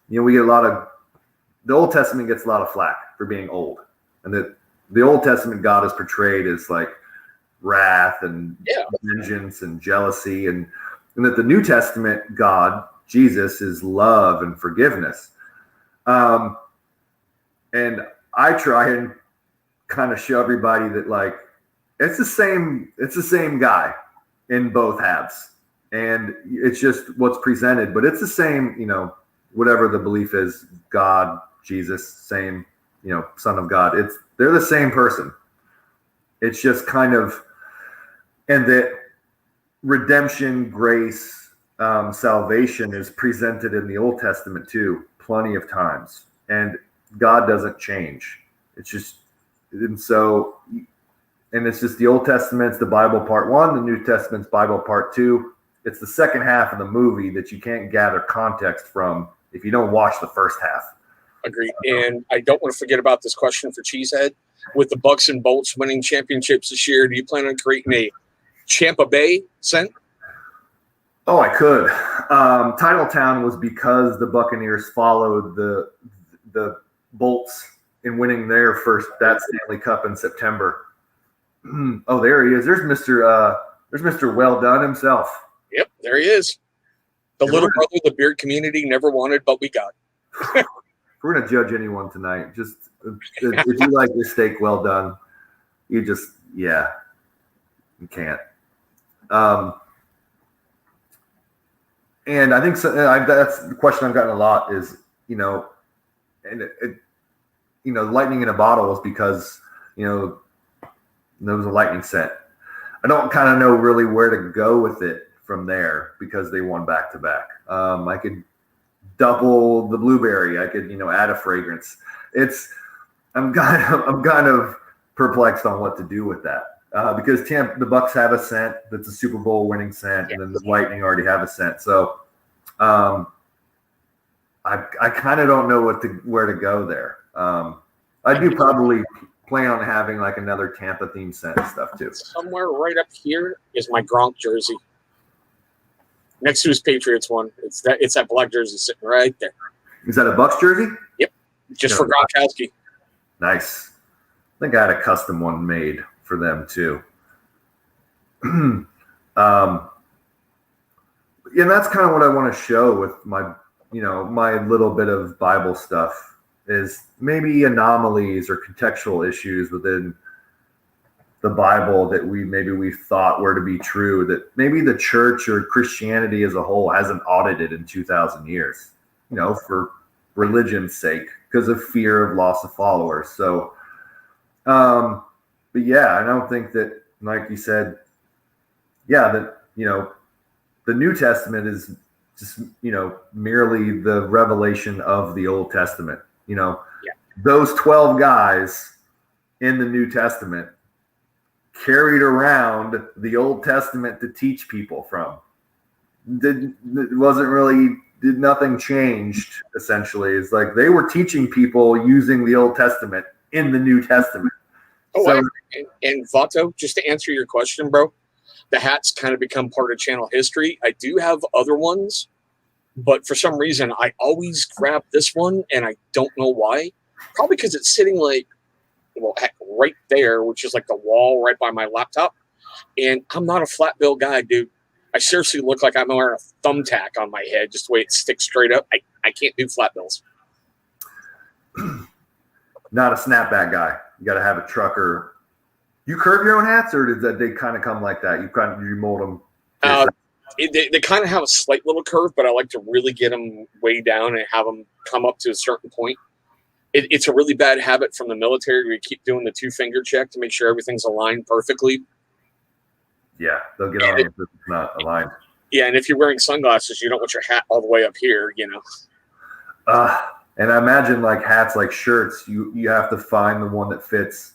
[SPEAKER 2] the Old Testament gets a lot of flack for being old. And that the Old Testament God is portrayed as like wrath and vengeance and jealousy, and that the New Testament God, Jesus, is love and forgiveness. And I try and kind of show everybody that, like, it's the same guy in both halves, and it's just what's presented, but it's the same, whatever the belief is, God, Jesus, same, Son of God. They're the same person. It's just kind of, and that redemption, grace, salvation is presented in the Old Testament too, plenty of times, and God doesn't change. It's just, and it's just the Old Testament's the Bible part 1, the New Testament's Bible part 2. It's the second half of the movie that you can't gather context from if you don't watch the first half.
[SPEAKER 1] Agreed. And I don't want to forget about this question for Cheesehead. With the Bucks and Bolts winning championships this year, do you plan on creating a Champa Bay scent?
[SPEAKER 2] Oh, I could. Titletown was because the Buccaneers followed the Bolts in winning their first Stanley Cup in September. Oh, there he is. There's Mr. Well Done himself.
[SPEAKER 1] Yep, there he is. The little brother the beard community never wanted, but we got.
[SPEAKER 2] We're going to judge anyone tonight. Just if you like your steak well done, you can't. And I think that's the question I've gotten a lot is, lightning in a bottle was because, there was a lightning scent. I don't kind of know really where to go with it from there because they won back to back. I could double the blueberry. I could, add a fragrance. I'm kind of perplexed on what to do with that because the Bucks have a scent that's a Super Bowl winning scent, and then the Lightning already have a scent. So I kind of don't know where to go there. I do probably plan on having like another Tampa themed scent and stuff too.
[SPEAKER 1] Somewhere right up here is my Gronk jersey. Next to his Patriots one. It's that black jersey sitting right there.
[SPEAKER 2] Is that a Bucks jersey?
[SPEAKER 1] Yep. Just for Gronkowski.
[SPEAKER 2] Nice. I think I had a custom one made for them too. And that's kind of what I want to show with my little bit of Bible stuff is maybe anomalies or contextual issues within the Bible that we thought were to be true, that maybe the church or Christianity as a whole hasn't audited in 2,000 years, for religion's sake, because of fear of loss of followers. So, but yeah, I don't think that, like you said, that, the New Testament is just, merely the revelation of the Old Testament. Those 12 guys in the New Testament carried around the Old Testament to teach people from. Did nothing changed, essentially. It's like they were teaching people using the Old Testament in the New Testament.
[SPEAKER 1] And Vato, just to answer your question, bro, the hats kind of become part of channel history. I do have other ones, but for some reason, I always grab this one, and I don't know why. Probably because it's sitting right there, which is like the wall right by my laptop. And I'm not a flat bill guy, dude. I seriously look like I'm wearing a thumbtack on my head, just the way it sticks straight up. I can't do flat bills.
[SPEAKER 2] Not a snapback guy. You got to have a trucker. You curve your own hats, or did they kind of come like that? You mold them?
[SPEAKER 1] They kind of have a slight little curve, but I like to really get them way down and have them come up to a certain point. It's a really bad habit from the military where you keep doing the 2-finger check to make sure everything's aligned perfectly.
[SPEAKER 2] Yeah, they'll get on you if it's not aligned.
[SPEAKER 1] Yeah, and if you're wearing sunglasses, you don't want your hat all the way up here,
[SPEAKER 2] And I imagine like hats, like shirts, you have to find the one that fits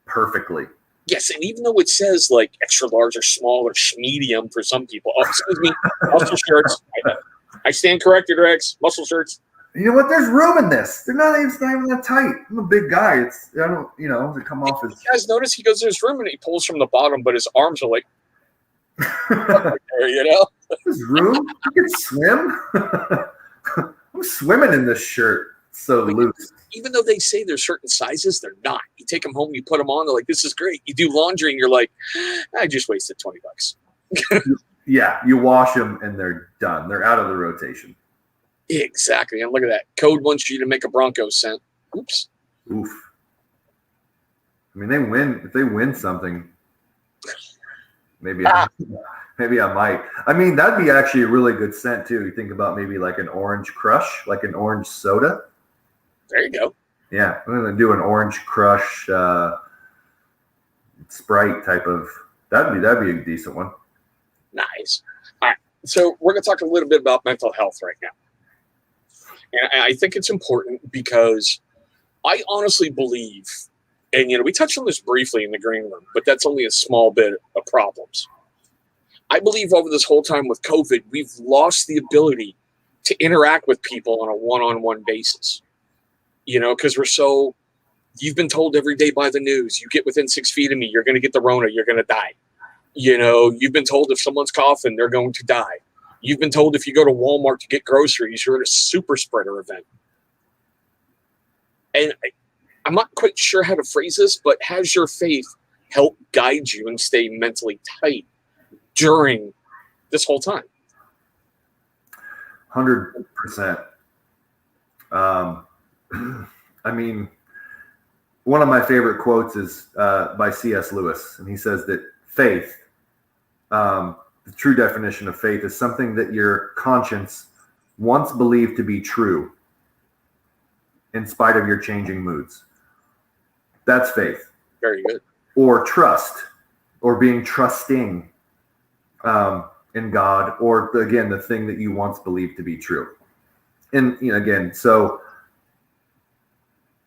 [SPEAKER 2] perfectly.
[SPEAKER 1] Yes, and even though it says like extra large or small or medium for some people, excuse me, muscle shirts. I stand corrected, Rex. Muscle shirts.
[SPEAKER 2] You know what? There's room in this. They're not even that tight. I'm a big guy. They come off as.
[SPEAKER 1] You guys notice he goes to his room and he pulls from the bottom, but his arms are like. There,
[SPEAKER 2] There's room. You can swim. I'm swimming in this shirt. So loose.
[SPEAKER 1] Even though they say there's certain sizes, they're not. You take them home, you put them on, they're like, this is great. You do laundry and you're like, I just wasted $20.
[SPEAKER 2] Yeah, you wash them and they're done. They're out of the rotation.
[SPEAKER 1] Exactly. And look at that. Code wants you to make a Broncos scent. Oops.
[SPEAKER 2] Oof. I mean, they win. If they win something, maybe I might. I mean, that'd be actually a really good scent too. You think about maybe like an orange crush, like an orange soda.
[SPEAKER 1] There you go.
[SPEAKER 2] Yeah, I'm gonna do an orange crush Sprite type of. That'd be a decent one.
[SPEAKER 1] Nice. All right. So we're gonna talk a little bit about mental health right now, and I think it's important because I honestly believe, and we touched on this briefly in the green room, but that's only a small bit of problems. I believe over this whole time with COVID, we've lost the ability to interact with people on a one-on-one basis. Because you've been told every day by the news, you get within 6 feet of me, you're going to get the Rona, you're going to die. You've been told if someone's coughing, they're going to die. You've been told if you go to Walmart to get groceries, you're at a super spreader event. And I'm not quite sure how to phrase this, but has your faith helped guide you and stay mentally tight during this whole time?
[SPEAKER 2] 100%. I mean, one of my favorite quotes is by C.S. Lewis, and he says that faith, the true definition of faith, is something that your conscience once believed to be true in spite of your changing moods. That's faith.
[SPEAKER 1] Very good.
[SPEAKER 2] Or trust, or being trusting in God, or again, the thing that you once believed to be true. And again, so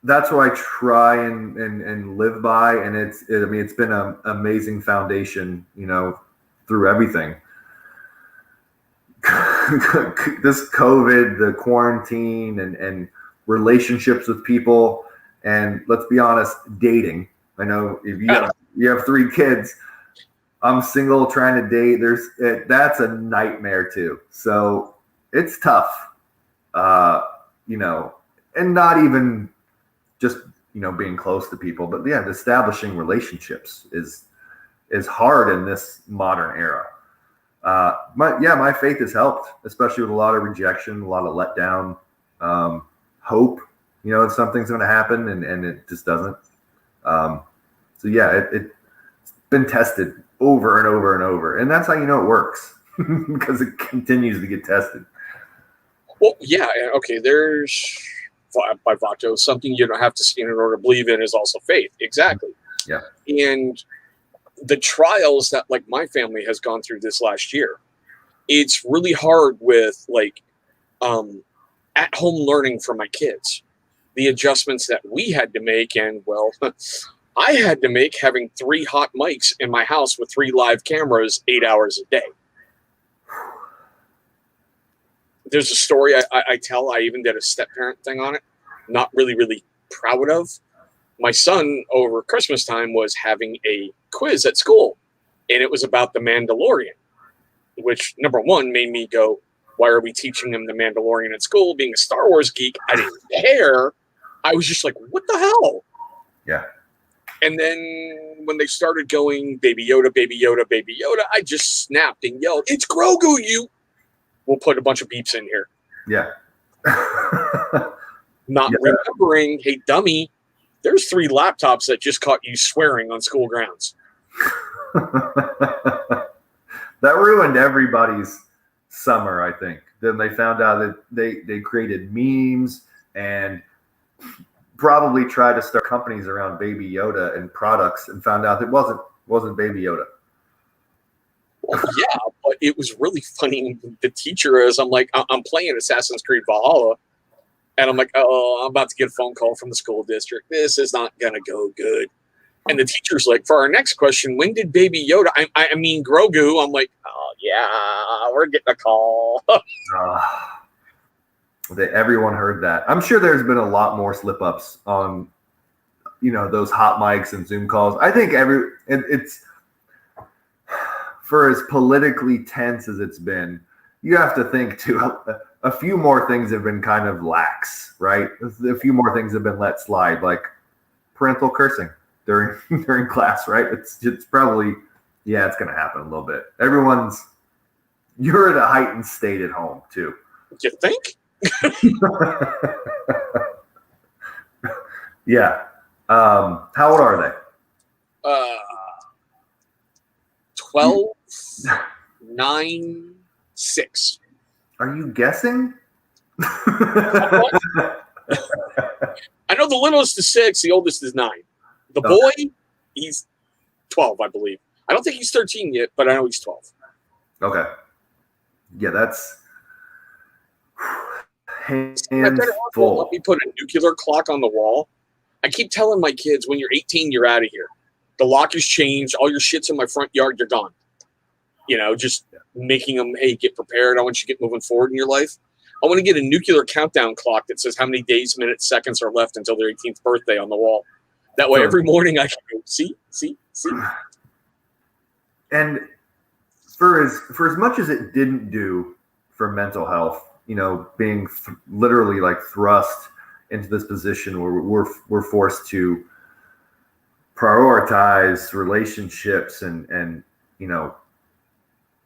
[SPEAKER 2] that's what I try and live by, and it's been an amazing foundation, through everything. This COVID, the quarantine, and relationships with people, and let's be honest, dating. I know if you have 3 kids, I'm single, trying to date. That's a nightmare too. So it's tough, and not even just being close to people, but yeah, establishing relationships is hard in this modern era. My faith has helped, especially with a lot of rejection, a lot of letdown, hope. Something's going to happen, and it just doesn't. So yeah, it's been tested over and over and over, and that's how it works because it continues to get tested.
[SPEAKER 1] Well, yeah, okay. There's by Vato, something you don't have to see in order to believe in is also faith. Exactly.
[SPEAKER 2] Yeah.
[SPEAKER 1] And the trials that my family has gone through this last year, it's really hard with at home learning for my kids. The adjustments that we had to make, and I had to make having 3 hot mics in my house with 3 live cameras 8 hours a day. There's a story I tell. I even did a step-parent thing on it. Not really, really proud of. My son, over Christmas time, was having a quiz at school, and it was about The Mandalorian, which, number one, made me go, why are we teaching them The Mandalorian at school? Being a Star Wars geek, I didn't care. I was just like, what the hell?
[SPEAKER 2] Yeah.
[SPEAKER 1] And then when they started going, Baby Yoda, Baby Yoda, Baby Yoda, I just snapped and yelled, it's Grogu, you. We'll put a bunch of beeps in here.
[SPEAKER 2] Yeah.
[SPEAKER 1] Not remembering, hey, dummy, there's 3 laptops that just caught you swearing on school grounds.
[SPEAKER 2] That ruined everybody's summer, I think. Then they found out that they created memes and probably tried to start companies around Baby Yoda and products, and found out it wasn't Baby Yoda.
[SPEAKER 1] Well, yeah, but it was really funny. The teacher is, I'm playing Assassin's Creed Valhalla, and I'm like, oh, I'm about to get a phone call from the school district. This is not going to go good. And the teacher's like, for our next question, when did Baby Yoda, I mean Grogu? I'm like, oh, yeah, we're getting a call.
[SPEAKER 2] Everyone heard that. I'm sure there's been a lot more slip-ups on, those hot mics and Zoom calls. I think it's for as politically tense as it's been, you have to think too. a few more things have been kind of lax, right? A few more things have been let slide, like parental cursing during during class, right? It's probably, yeah, it's going to happen a little bit. You're at a heightened state at home too.
[SPEAKER 1] You think?
[SPEAKER 2] Yeah. How old are they?
[SPEAKER 1] 12, 9, 6.
[SPEAKER 2] Are you guessing?
[SPEAKER 1] I know the littlest is 6, the oldest is 9. The boy, he's 12, I believe. I don't think he's 13 yet, but I know he's 12.
[SPEAKER 2] Okay. Yeah, that's hands full.
[SPEAKER 1] Let me put a nuclear clock on the wall. I keep telling my kids, when you're 18, you're out of here. The lock has changed. All your shit's in my front yard. You're gone. Just making them, hey, get prepared. I want you to get moving forward in your life. I want to get a nuclear countdown clock that says how many days, minutes, seconds are left until their 18th birthday on the wall. That way, every morning I can go, see.
[SPEAKER 2] And for as much as it didn't do for mental health, being literally like thrust into this position where we're forced to prioritize relationships and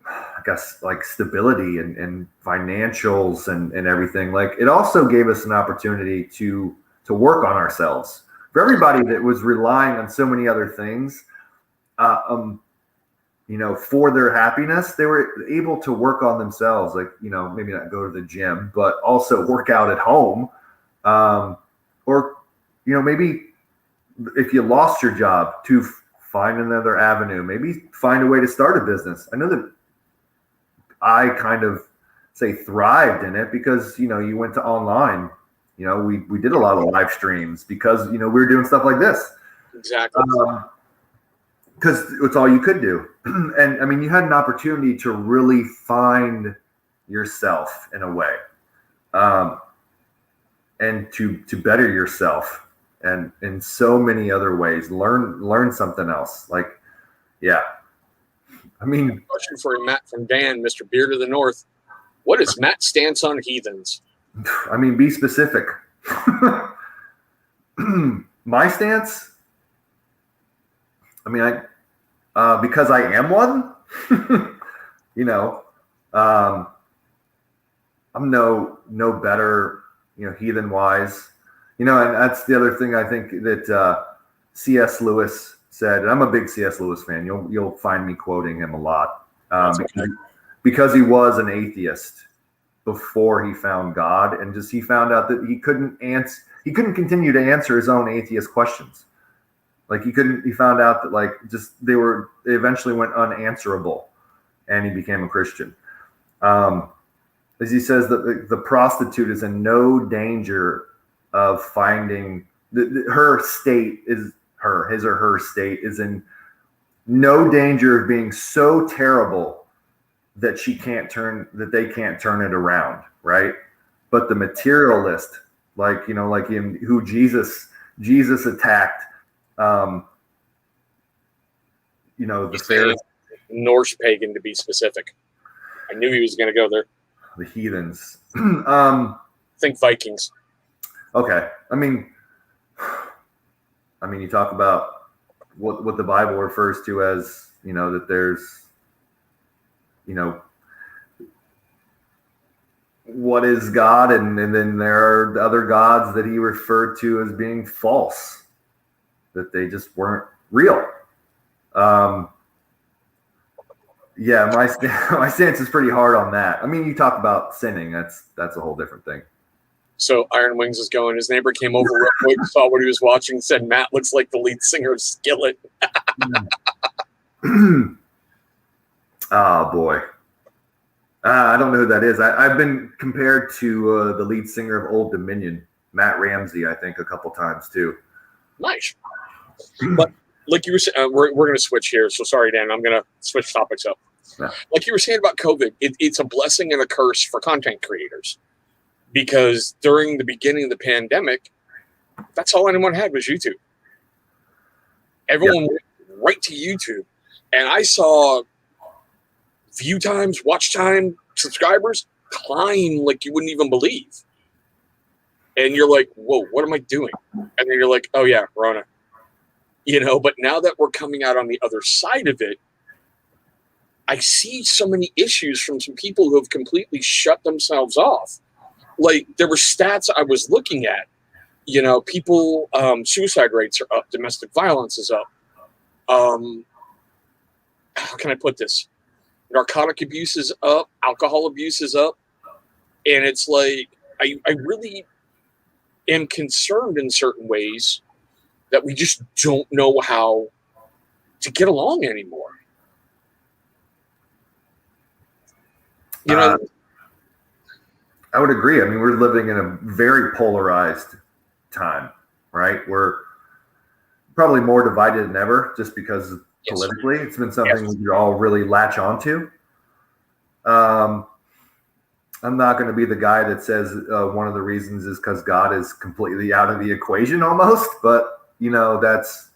[SPEAKER 2] I guess like stability and financials and everything. Like, it also gave us an opportunity to work on ourselves. For everybody that was relying on so many other things, for their happiness, they were able to work on themselves. Like, maybe not go to the gym, but also work out at home. Or maybe if you lost your job, to find another avenue, maybe find a way to start a business. I know that I kind of say thrived in it because, you went to online, we did a lot of live streams because, we were doing stuff like this.
[SPEAKER 1] Exactly.
[SPEAKER 2] Because it's all you could do. And I mean, you had an opportunity to really find yourself in a way, and to better yourself, and in so many other ways, learn something else. Like, yeah. I mean,
[SPEAKER 1] question for Matt from Dan, Mr. Beard of the North. What is Matt's stance on heathens?
[SPEAKER 2] I mean, be specific. My stance? I mean, because I am one, I'm no better, heathen wise, and that's the other thing I think that C.S. Lewis said, and I'm a big C.S. Lewis fan. You'll find me quoting him a lot, because he was an atheist before he found God, and just he found out that he couldn't continue to answer his own atheist questions. Like, he found out that, like, just they eventually went unanswerable, and he became a Christian. As he says, that the prostitute is in no danger of finding his or her state is in no danger of being so terrible that they can't turn it around, right? But the materialist, like him, who Jesus attacked, the Pharisees,
[SPEAKER 1] Norse pagan, to be specific. I knew he was going to go there.
[SPEAKER 2] The heathens.
[SPEAKER 1] Think Vikings.
[SPEAKER 2] Okay, I mean, you talk about what the Bible refers to as, that there's, what is God, and then there are other gods that he referred to as being false, that they just weren't real. Yeah, my stance is pretty hard on that. I mean, you talk about sinning, that's a whole different thing.
[SPEAKER 1] So Iron Wings is going. His neighbor came over real quick, saw what he was watching, said, Matt looks like the lead singer of Skillet.
[SPEAKER 2] Oh, boy. I don't know who that is. I've been compared to the lead singer of Old Dominion, Matt Ramsey, I think, a couple times, too.
[SPEAKER 1] Nice. But like you were saying, we're going to switch here. So sorry, Dan. I'm going to switch topics up.
[SPEAKER 2] Yeah.
[SPEAKER 1] Like you were saying about COVID, it's a blessing and a curse for content creators. Because during the beginning of the pandemic, that's all anyone had was YouTube. Everyone went right to YouTube. And I saw view times, watch time, subscribers climb like you wouldn't even believe. And you're like, whoa, what am I doing? And then you're like, oh yeah, Rona. But now that we're coming out on the other side of it, I see so many issues from some people who have completely shut themselves off. Like, there were stats I was looking at, people, suicide rates are up, domestic violence is up. How can I put this? Narcotic abuse is up, alcohol abuse is up. And it's like, I really am concerned in certain ways that we just don't know how to get along anymore.
[SPEAKER 2] I would agree. I mean, we're living in a very polarized time, right? We're probably more divided than ever just because politically it's been something we all really latch onto. I'm not going to be the guy that says one of the reasons is because God is completely out of the equation almost, but that's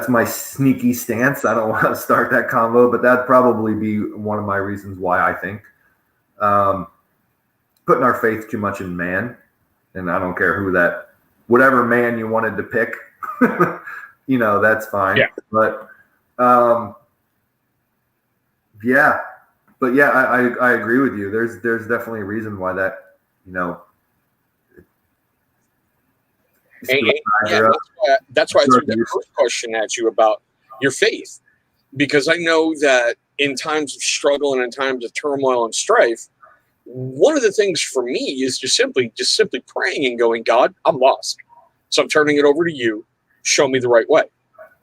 [SPEAKER 2] my sneaky stance. I don't want to start that convo, but that'd probably be one of my reasons why I think putting our faith too much in man, and I don't care whatever man you wanted to pick, that's fine.
[SPEAKER 1] Yeah.
[SPEAKER 2] But I agree with you. There's definitely a reason why that,
[SPEAKER 1] that's why I threw that first question at you about your faith, because I know that in times of struggle and in times of turmoil and strife, one of the things for me is just simply praying and going, God, I'm lost, so I'm turning it over to you. Show me the right way.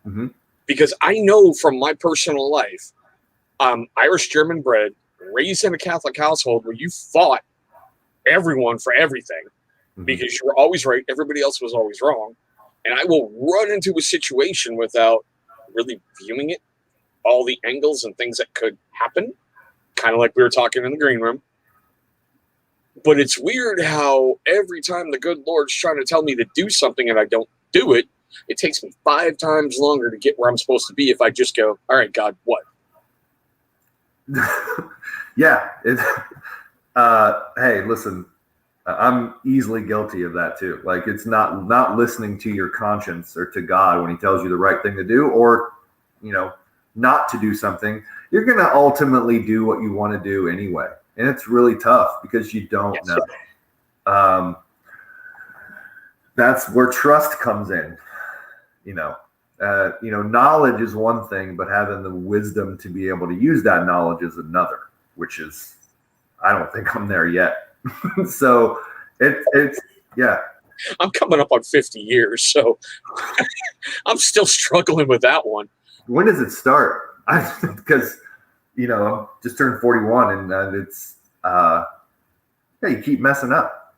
[SPEAKER 2] Mm-hmm.
[SPEAKER 1] Because I know from my personal life, Irish German bred, raised in a Catholic household where you fought everyone for everything. Mm-hmm. Because you were always right, everybody else was always wrong. And I will run into a situation without really viewing it, all the angles and things that could happen, kind of like we were talking in the green room. But it's weird how every time the good Lord's trying to tell me to do something and I don't do it, it takes me 5 times longer to get where I'm supposed to be if I just go, all right, God, what?
[SPEAKER 2] Yeah. Hey, listen, I'm easily guilty of that too. Like, it's not listening to your conscience or to God when he tells you the right thing to do, or, not to do something. You're going to ultimately do what you want to do anyway. And it's really tough because you don't know. That's where trust comes in. Knowledge is one thing, but having the wisdom to be able to use that knowledge is another, which is, I don't think I'm there yet. So it's
[SPEAKER 1] I'm coming up on 50 years, so I'm still struggling with that one.
[SPEAKER 2] When does it start? Because I just turned 41, and it's you keep messing up,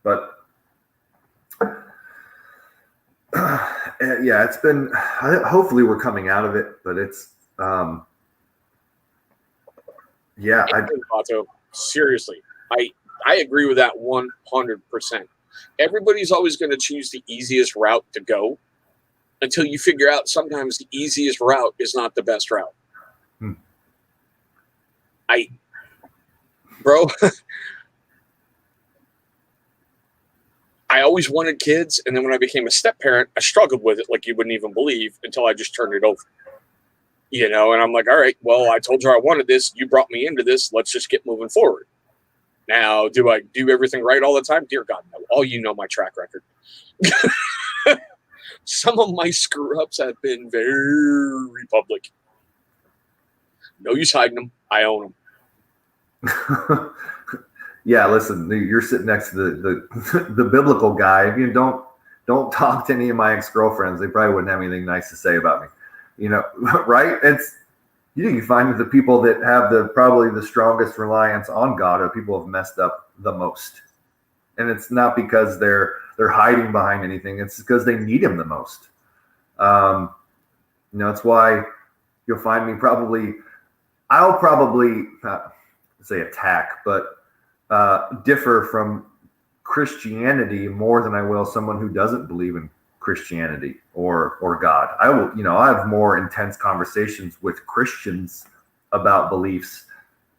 [SPEAKER 2] but it's been. Hopefully, we're coming out of it, but it's
[SPEAKER 1] seriously, I agree with that 100%. Everybody's always going to choose the easiest route to go until you figure out sometimes the easiest route is not the best route. Bro, I always wanted kids, and then when I became a step parent, I struggled with it like you wouldn't even believe until I just turned it over. And I'm like, all right, well, I told you I wanted this. You brought me into this. Let's just get moving forward. Now, do I do everything right all the time? Dear God, no. All my track record. Some of my screw-ups have been very public. No use hiding them. I own them.
[SPEAKER 2] Yeah, listen, you're sitting next to the biblical guy. If you don't talk to any of my ex-girlfriends, they probably wouldn't have anything nice to say about me. Right? You find that the people that have probably the strongest reliance on God are people who have messed up the most. And it's not because they're hiding behind anything. It's because they need him the most. It's why you'll find me I'll probably not say attack, but differ from Christianity more than I will someone who doesn't believe in Christianity or God. I will, I have more intense conversations with Christians about beliefs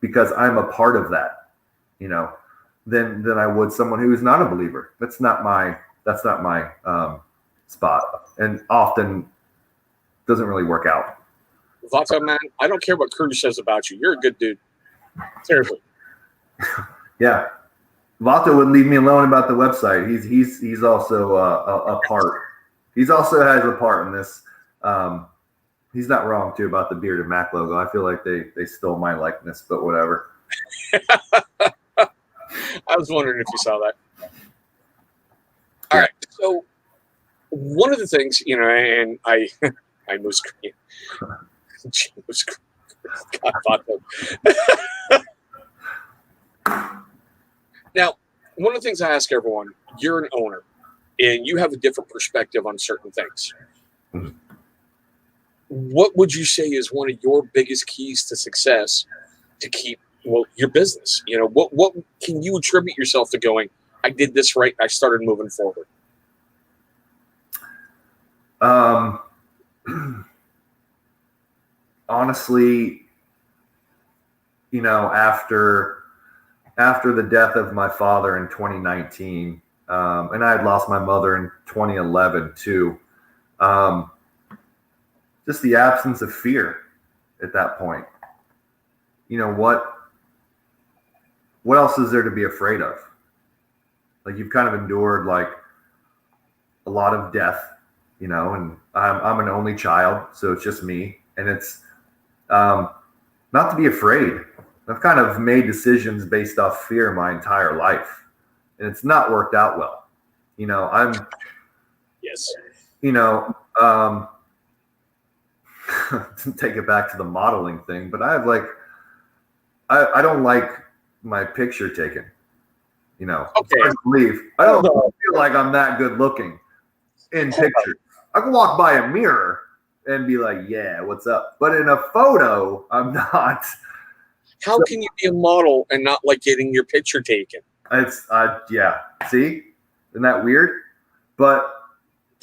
[SPEAKER 2] because I'm a part of that, than I would someone who is not a believer. That's not my spot, and often doesn't really work out.
[SPEAKER 1] Vato, man, I don't care what Cruz says about you. You're a good dude. Seriously.
[SPEAKER 2] Yeah. Vato wouldn't leave me alone about the website. He's also a part. He's also has a part in this. He's not wrong too about the bearded Mac logo. I feel like they stole my likeness, but whatever.
[SPEAKER 1] I was wondering if you saw that. All right. So one of the things, and I moose green. Moose green. God, Vato. Now, one of the things I ask everyone, you're an owner, and you have a different perspective on certain things.
[SPEAKER 2] Mm-hmm.
[SPEAKER 1] What would you say is one of your biggest keys to success to keep your business? What can you attribute yourself to going, I did this right, I started moving forward?
[SPEAKER 2] Honestly, after the death of my father in 2019, and I had lost my mother in 2011 too, just the absence of fear at that point. What else is there to be afraid of? Like, you've kind of endured like a lot of death, and I'm an only child, so it's just me, and it's not to be afraid. I've kind of made decisions based off fear my entire life, and it's not worked out well.
[SPEAKER 1] Yes.
[SPEAKER 2] To take it back to the modeling thing, but I have I don't like my picture taken.
[SPEAKER 1] Okay.
[SPEAKER 2] I don't feel like I'm that good looking in pictures. I can walk by a mirror and be like, yeah, what's up? But in a photo, I'm not.
[SPEAKER 1] How can you be a model and not like getting your picture taken?
[SPEAKER 2] Yeah. See, isn't that weird? But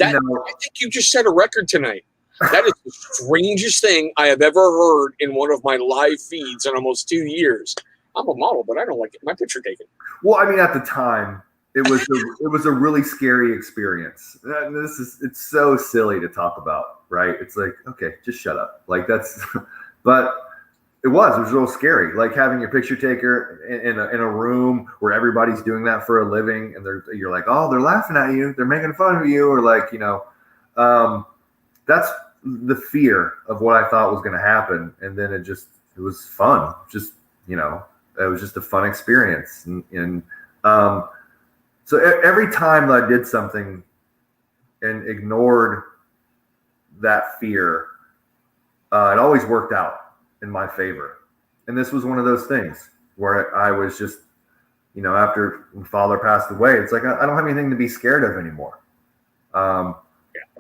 [SPEAKER 1] I think you just set a record tonight. That is the strangest thing I have ever heard in one of my live feeds in almost 2 years. I'm a model, but I don't like my picture taken.
[SPEAKER 2] Well, I mean, at the time, it was a really scary experience. And it's so silly to talk about, right? It's like, okay, just shut up. Like, that's, but it was real scary. Like having your picture taker in a room where everybody's doing that for a living, and you're like, oh, they're laughing at you, they're making fun of you, or like, that's the fear of what I thought was going to happen. And then it was fun. Just, it was just a fun experience. And so every time that I did something and ignored that fear, it always worked out in my favor. And this was one of those things where I was just, after my father passed away, it's like, I don't have anything to be scared of anymore.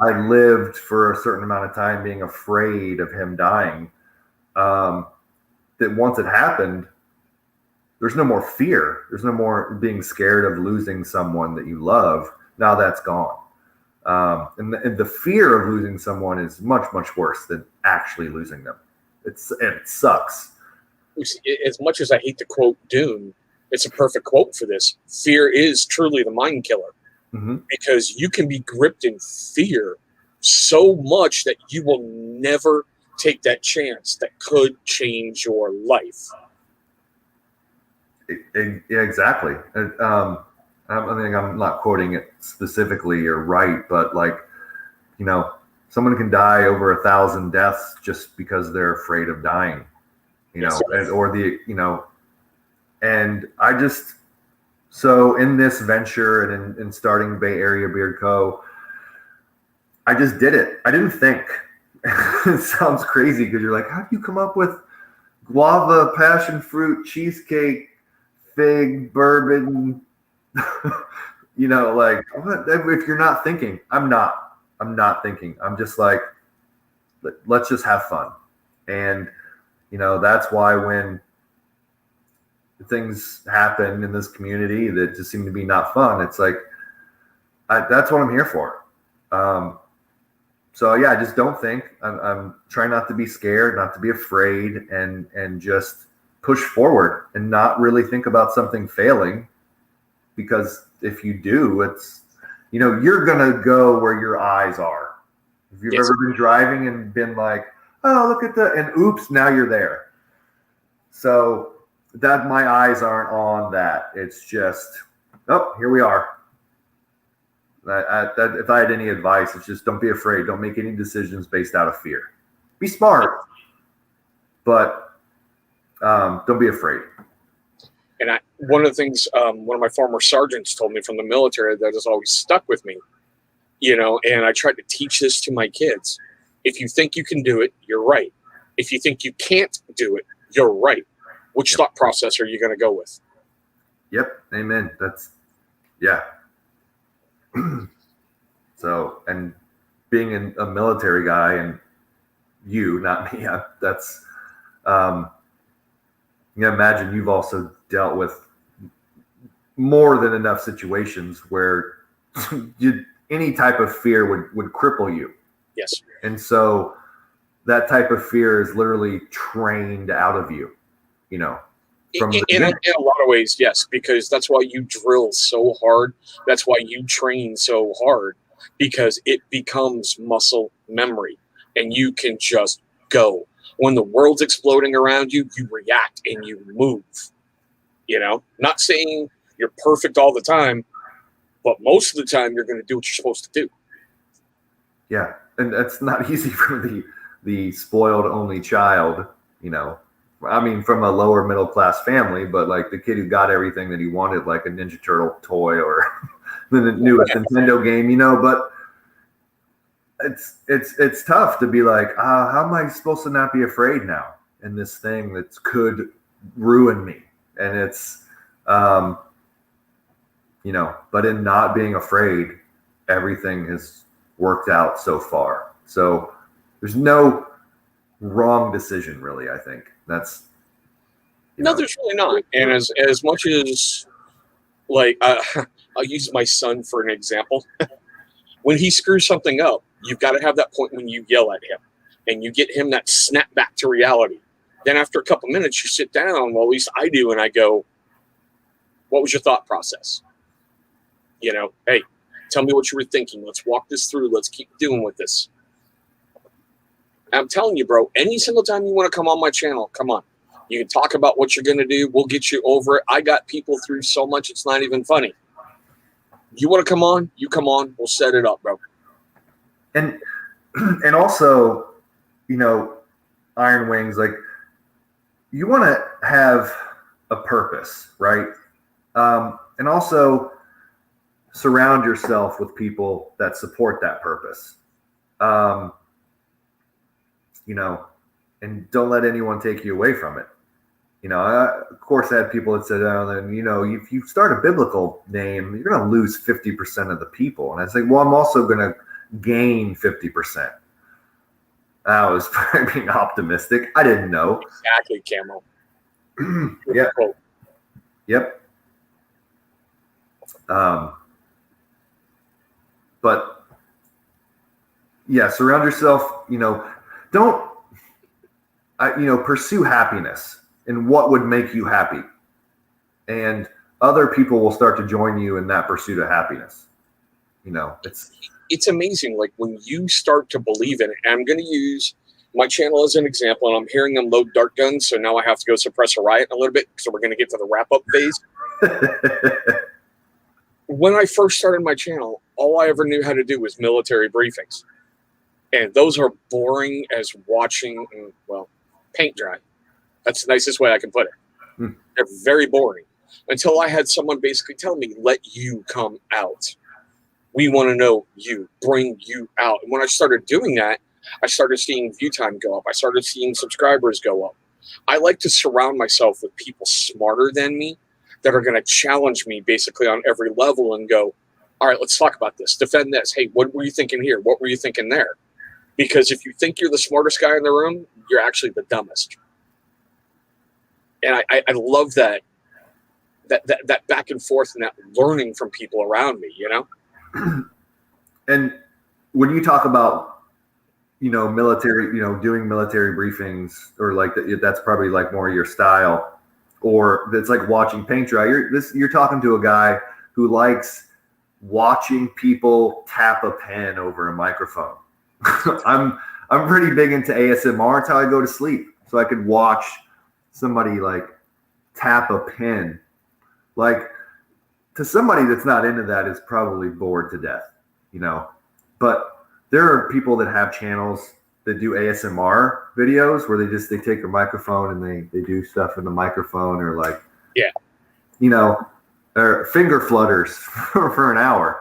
[SPEAKER 2] I lived for a certain amount of time being afraid of him dying. That once it happened, there's no more fear. There's no more being scared of losing someone that you love. Now that's gone. And the fear of losing someone is much, much worse than actually losing them. It sucks.
[SPEAKER 1] As much as I hate to quote Dune, it's a perfect quote for this. Fear is truly the mind killer.
[SPEAKER 2] Mm-hmm.
[SPEAKER 1] Because you can be gripped in fear so much that you will never take that chance that could change your life.
[SPEAKER 2] Yeah, exactly. I think I'm not quoting it specifically or right, but like, someone can die over 1,000 deaths just because they're afraid of dying,
[SPEAKER 1] Yes,
[SPEAKER 2] and I just, so in this venture and in starting Bay Area Beard Co., I just did it. I didn't think. It sounds crazy because you're like, how do you come up with guava, passion fruit, cheesecake, fig, bourbon? Like, what? If you're not thinking, I'm not thinking. I'm just like, let's just have fun. And, that's why when things happen in this community that just seem to be not fun, it's like, that's what I'm here for. So yeah, I just don't think. I'm trying not to be scared, not to be afraid, and just push forward and not really think about something failing, because if you do, it's, you're going to go where your eyes are. If you've ever been driving and been like, oh, look at that, and oops, now you're there. So that my eyes aren't on that. It's just, oh, here we are. If I had any advice, it's just don't be afraid. Don't make any decisions based out of fear. Be smart, but don't be afraid.
[SPEAKER 1] And one of the things one of my former sergeants told me from the military that has always stuck with me, and I tried to teach this to my kids. If you think you can do it, you're right. If you think you can't do it, you're right. Which thought process are you going to go with?
[SPEAKER 2] Yep. Amen. Yeah. So, and being a military guy, and you, not me, that's, imagine you've also dealt with more than enough situations where any type of fear would cripple you.
[SPEAKER 1] Yes.
[SPEAKER 2] And so that type of fear is literally trained out of you, in
[SPEAKER 1] a lot of ways, yes, because that's why you drill so hard. That's why you train so hard, because it becomes muscle memory and you can just go. When the world's exploding around you, you react and you move. Not saying you're perfect all the time, but most of the time you're going to do what you're supposed to do.
[SPEAKER 2] Yeah, and that's not easy for the spoiled only child, from a lower middle class family, but like the kid who got everything that he wanted, like a Ninja Turtle toy or the newest Nintendo game, but it's tough to be like, how am I supposed to not be afraid now in this thing that could ruin me? And it's, but in not being afraid, everything has worked out so far. So there's no wrong decision, really. I think that's
[SPEAKER 1] no, there's really not. And as much as like I'll use my son for an example. When he screws something up, you've got to have that point when you yell at him and you get him that snap back to reality. Then after a couple minutes, you sit down. Well, at least I do, and I go, "What was your thought process? Hey, tell me what you were thinking. Let's walk this through. Let's keep doing with this." I'm telling you, bro, any single time you want to come on my channel, come on. You can talk about what you're going to do. We'll get you over it. I got people through so much, it's not even funny. You want to come on? You come on. We'll set it up, bro.
[SPEAKER 2] And also, Iron Wings, like, you want to have a purpose, right? And also surround yourself with people that support that purpose. And don't let anyone take you away from it. Of course, I had people that said, if you start a biblical name, you're going to lose 50% of the people. And I was like, well, I'm also going to gain 50%. I was being optimistic. I didn't know.
[SPEAKER 1] Exactly, Camo.
[SPEAKER 2] Yeah. Yep. But yeah, surround yourself, don't, pursue happiness and what would make you happy. And other people will start to join you in that pursuit of happiness. It's
[SPEAKER 1] amazing. Like when you start to believe in it, and I'm going to use my channel as an example, and I'm hearing them load dart guns. So now I have to go suppress a riot a little bit. So we're going to get to the wrap up phase. When I first started my channel, all I ever knew how to do was military briefings. And those are boring as watching, paint dry. That's the nicest way I can put it. They're very boring. Until I had someone basically tell me, let you come out. We want to know you, bring you out. And when I started doing that, I started seeing view time go up. I started seeing subscribers go up. I like to surround myself with people smarter than me that are going to challenge me basically on every level and go, all right, let's talk about this. Defend this. Hey, what were you thinking here? What were you thinking there? Because if you think you're the smartest guy in the room, you're actually the dumbest. And I love that back and forth and that learning from people around me,
[SPEAKER 2] And when you talk about military, doing military briefings, or like that's probably like more your style, or that's like watching paint dry. You're talking to a guy who likes watching people tap a pen over a microphone. I'm pretty big into ASMR. It's how I go to sleep, so I could watch somebody like tap a pen. Like, to somebody that's not into that is probably bored to death, But there are people that have channels that do ASMR videos where they take their microphone and they do stuff in the microphone, or like, or finger flutters for an hour.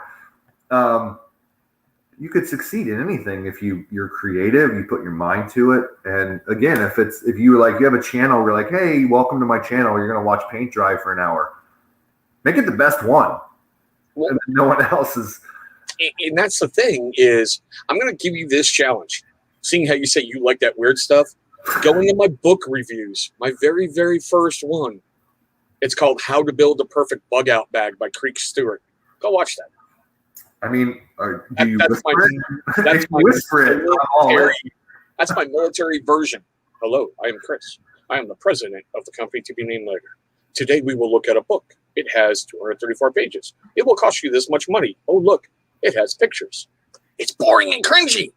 [SPEAKER 2] You could succeed in anything if you're creative, you put your mind to it. And again, if you have a channel, we're like, hey, welcome to my channel. You're going to watch paint dry for an hour. Make it the best one. Well, and no one else is.
[SPEAKER 1] And that's the thing is, I'm going to give you this challenge. Seeing how you say you like that weird stuff, go into my book reviews, my very, very first one. It's called How to Build a Perfect Bug Out Bag by Creek Stewart. Go watch that.
[SPEAKER 2] I mean,
[SPEAKER 1] that's my military version. Hello, I am Chris. I am the president of the company to be named later. Today we will look at a book. It has 234 pages. It will cost you this much money. Oh, look, it has pictures. It's boring and cringy.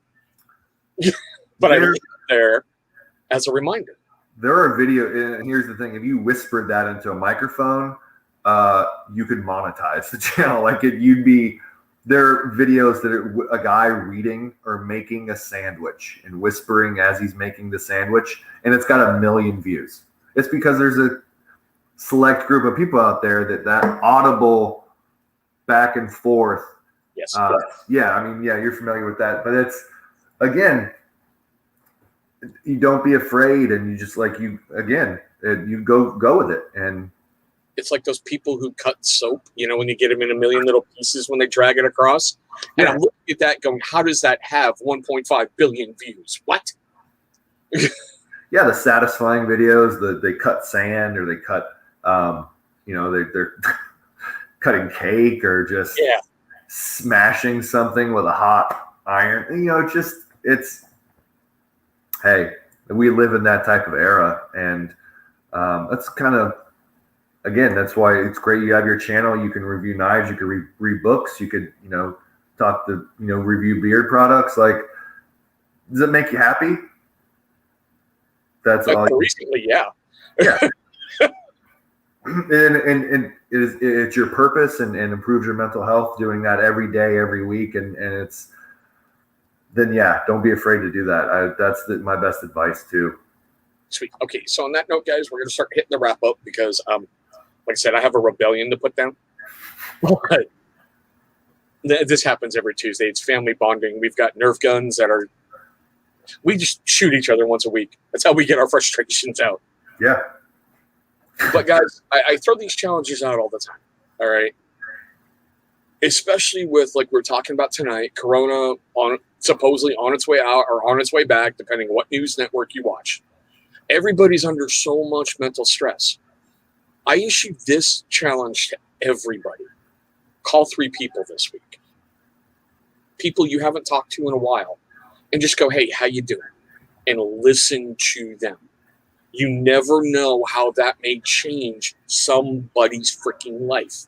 [SPEAKER 1] But I leave it there as a reminder.
[SPEAKER 2] There are and here's the thing: if you whispered that into a microphone, you could monetize the channel. There are videos that are a guy reading or making a sandwich and whispering as he's making the sandwich, and it's got 1 million views. It's because there's a select group of people out there that audible back and forth.
[SPEAKER 1] Yes.
[SPEAKER 2] You're familiar with that. But it's, again, you don't be afraid, and you just you go with it. And
[SPEAKER 1] it's like those people who cut soap, when you get them in 1 million little pieces when they drag it across. And I'm looking at that going, how does that have 1.5 billion views? What?
[SPEAKER 2] Yeah, the satisfying videos, they cut sand, or they cut, they're cutting cake, or just smashing something with a hot iron. Hey, we live in that type of era. And that's kind of, again, that's why it's great. You have your channel. You can review knives. You can read books. You could, talk to, review beard products. Like, does it make you happy? That's all.
[SPEAKER 1] Recently, yeah.
[SPEAKER 2] And it's your purpose, and improves your mental health doing that every day, every week. And don't be afraid to do that. That's my best advice too.
[SPEAKER 1] Sweet. Okay. So on that note, guys, we're going to start hitting the wrap up because, like I said, I have a rebellion to put down. But this happens every Tuesday. It's family bonding. We've got Nerf guns we just shoot each other once a week. That's how we get our frustrations out.
[SPEAKER 2] Yeah.
[SPEAKER 1] But guys, I throw these challenges out all the time. All right. Especially with, like we're talking about tonight, Corona supposedly on its way out or on its way back, depending on what news network you watch. Everybody's under so much mental stress. I issued this challenge to everybody. Call 3 people this week. People you haven't talked to in a while. And just go, hey, how you doing? And listen to them. You never know how that may change somebody's freaking life.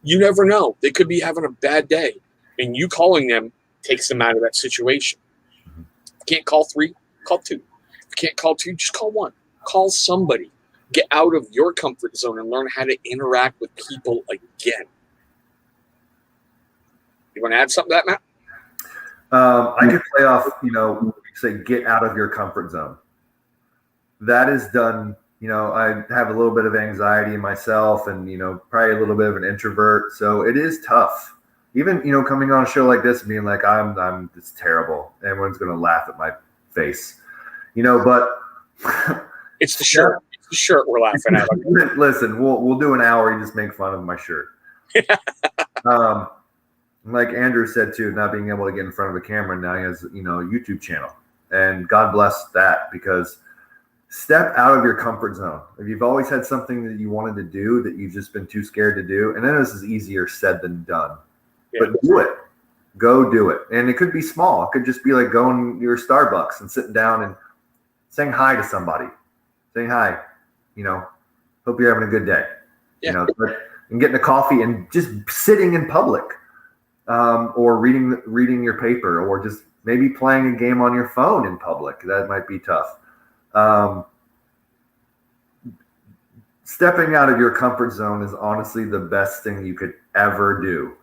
[SPEAKER 1] You never know. They could be having a bad day. And you calling them takes them out of that situation. If you can't call 3, call 2. If you can't call 2, just call 1. Call somebody. Get out of your comfort zone and learn how to interact with people again. You want to add something to that, Matt?
[SPEAKER 2] I could play off, say, get out of your comfort zone. That is done, I have a little bit of anxiety myself, and, probably a little bit of an introvert. So it is tough. Even, coming on a show like this and being like, it's terrible. Everyone's going to laugh at my face, but
[SPEAKER 1] it's the shirt. It's the shirt we're laughing at.
[SPEAKER 2] Listen, we'll do an hour. You just make fun of my shirt. Like Andrew said too, not being able to get in front of a camera, now he has, a YouTube channel, and God bless that, because step out of your comfort zone. If you've always had something that you wanted to do that you've just been too scared to do, and then this is easier said than done, but do it. go do it. And it could be small. It could just be like going to your Starbucks and sitting down and saying hi to somebody. Saying hi, hope you're having a good day.
[SPEAKER 1] Yeah.
[SPEAKER 2] And getting a coffee and just sitting in public, or reading your paper, or just maybe playing a game on your phone in public. That might be tough. Stepping out of your comfort zone is honestly the best thing you could ever do.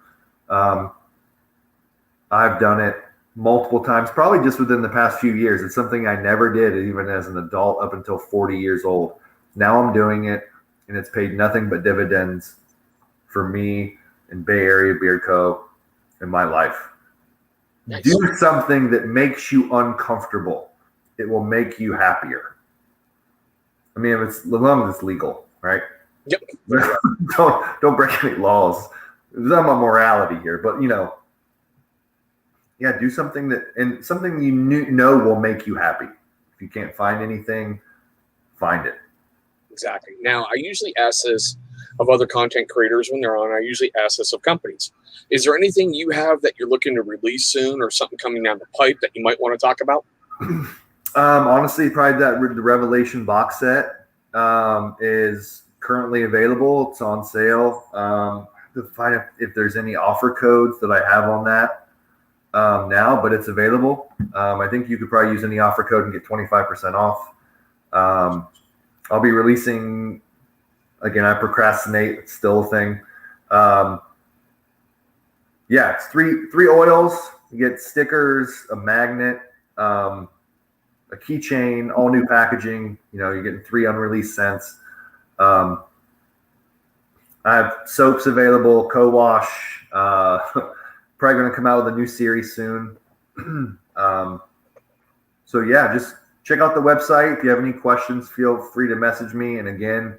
[SPEAKER 2] I've done it multiple times, probably just within the past few years. It's something I never did, even as an adult, up until 40 years old. Now I'm doing it, and it's paid nothing but dividends for me and Bay Area Beard Co. in my life.
[SPEAKER 1] Nice.
[SPEAKER 2] Do something that makes you uncomfortable. It will make you happier. I mean, as long as it's legal, right?
[SPEAKER 1] Yep.
[SPEAKER 2] don't break any laws. There's not my morality here, but do something something you know will make you happy. If you can't find anything, find it.
[SPEAKER 1] Exactly. Now, I usually ask this of other content creators when they're on. I usually ask this of companies. Is there anything you have that you're looking to release soon, or something coming down the pipe that you might want to talk about?
[SPEAKER 2] Honestly, probably the Revelation box set is currently available. It's on sale. To find if there's any offer codes that I have on that now, but it's available. I think you could probably use any offer code and get 25% off. I'll be releasing, again, I procrastinate. It's still a thing. It's three oils. You get stickers, a magnet, a keychain, all new packaging. You're getting 3 unreleased scents. I have soaps available, co-wash. Probably going to come out with a new series soon. Just check out the website. If you have any questions, feel free to message me. And again,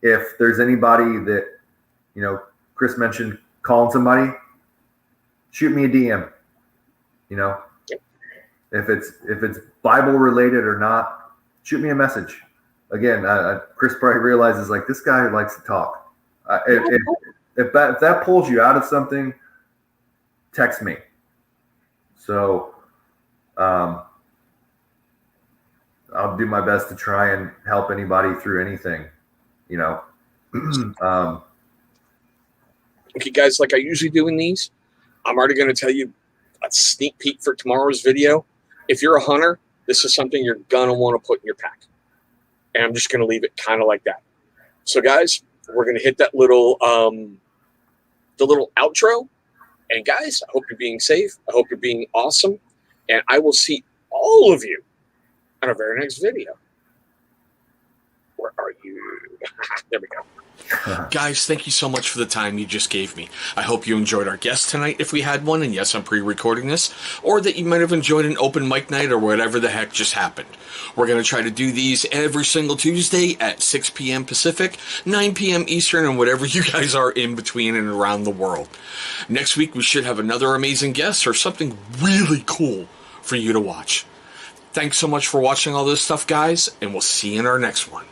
[SPEAKER 2] if there's anybody that, Chris mentioned calling somebody, shoot me a DM. If it's Bible related or not, shoot me a message. Again, Chris probably realizes this guy likes to talk. If that pulls you out of something, text me. So I'll do my best to try and help anybody through anything.
[SPEAKER 1] Okay, guys, like I usually do in these, I'm already going to tell you a sneak peek for tomorrow's video. If you're a hunter, this is something you're going to want to put in your pack. And I'm just going to leave it kind of like that. So, guys, we're going to hit that little the little outro. And, guys, I hope you're being safe. I hope you're being awesome. And I will see all of you on our very next video. Where are you? There we go. Guys, thank you so much for the time you just gave me. I hope you enjoyed our guest tonight, if we had one, and yes, I'm pre-recording this, or that you might have enjoyed an open mic night or whatever the heck just happened. We're going to try to do these every single Tuesday at 6 p.m. Pacific, 9 p.m. Eastern, and whatever you guys are in between and around the world. Next week, we should have another amazing guest or something really cool for you to watch. Thanks so much for watching all this stuff, guys, and we'll see you in our next one.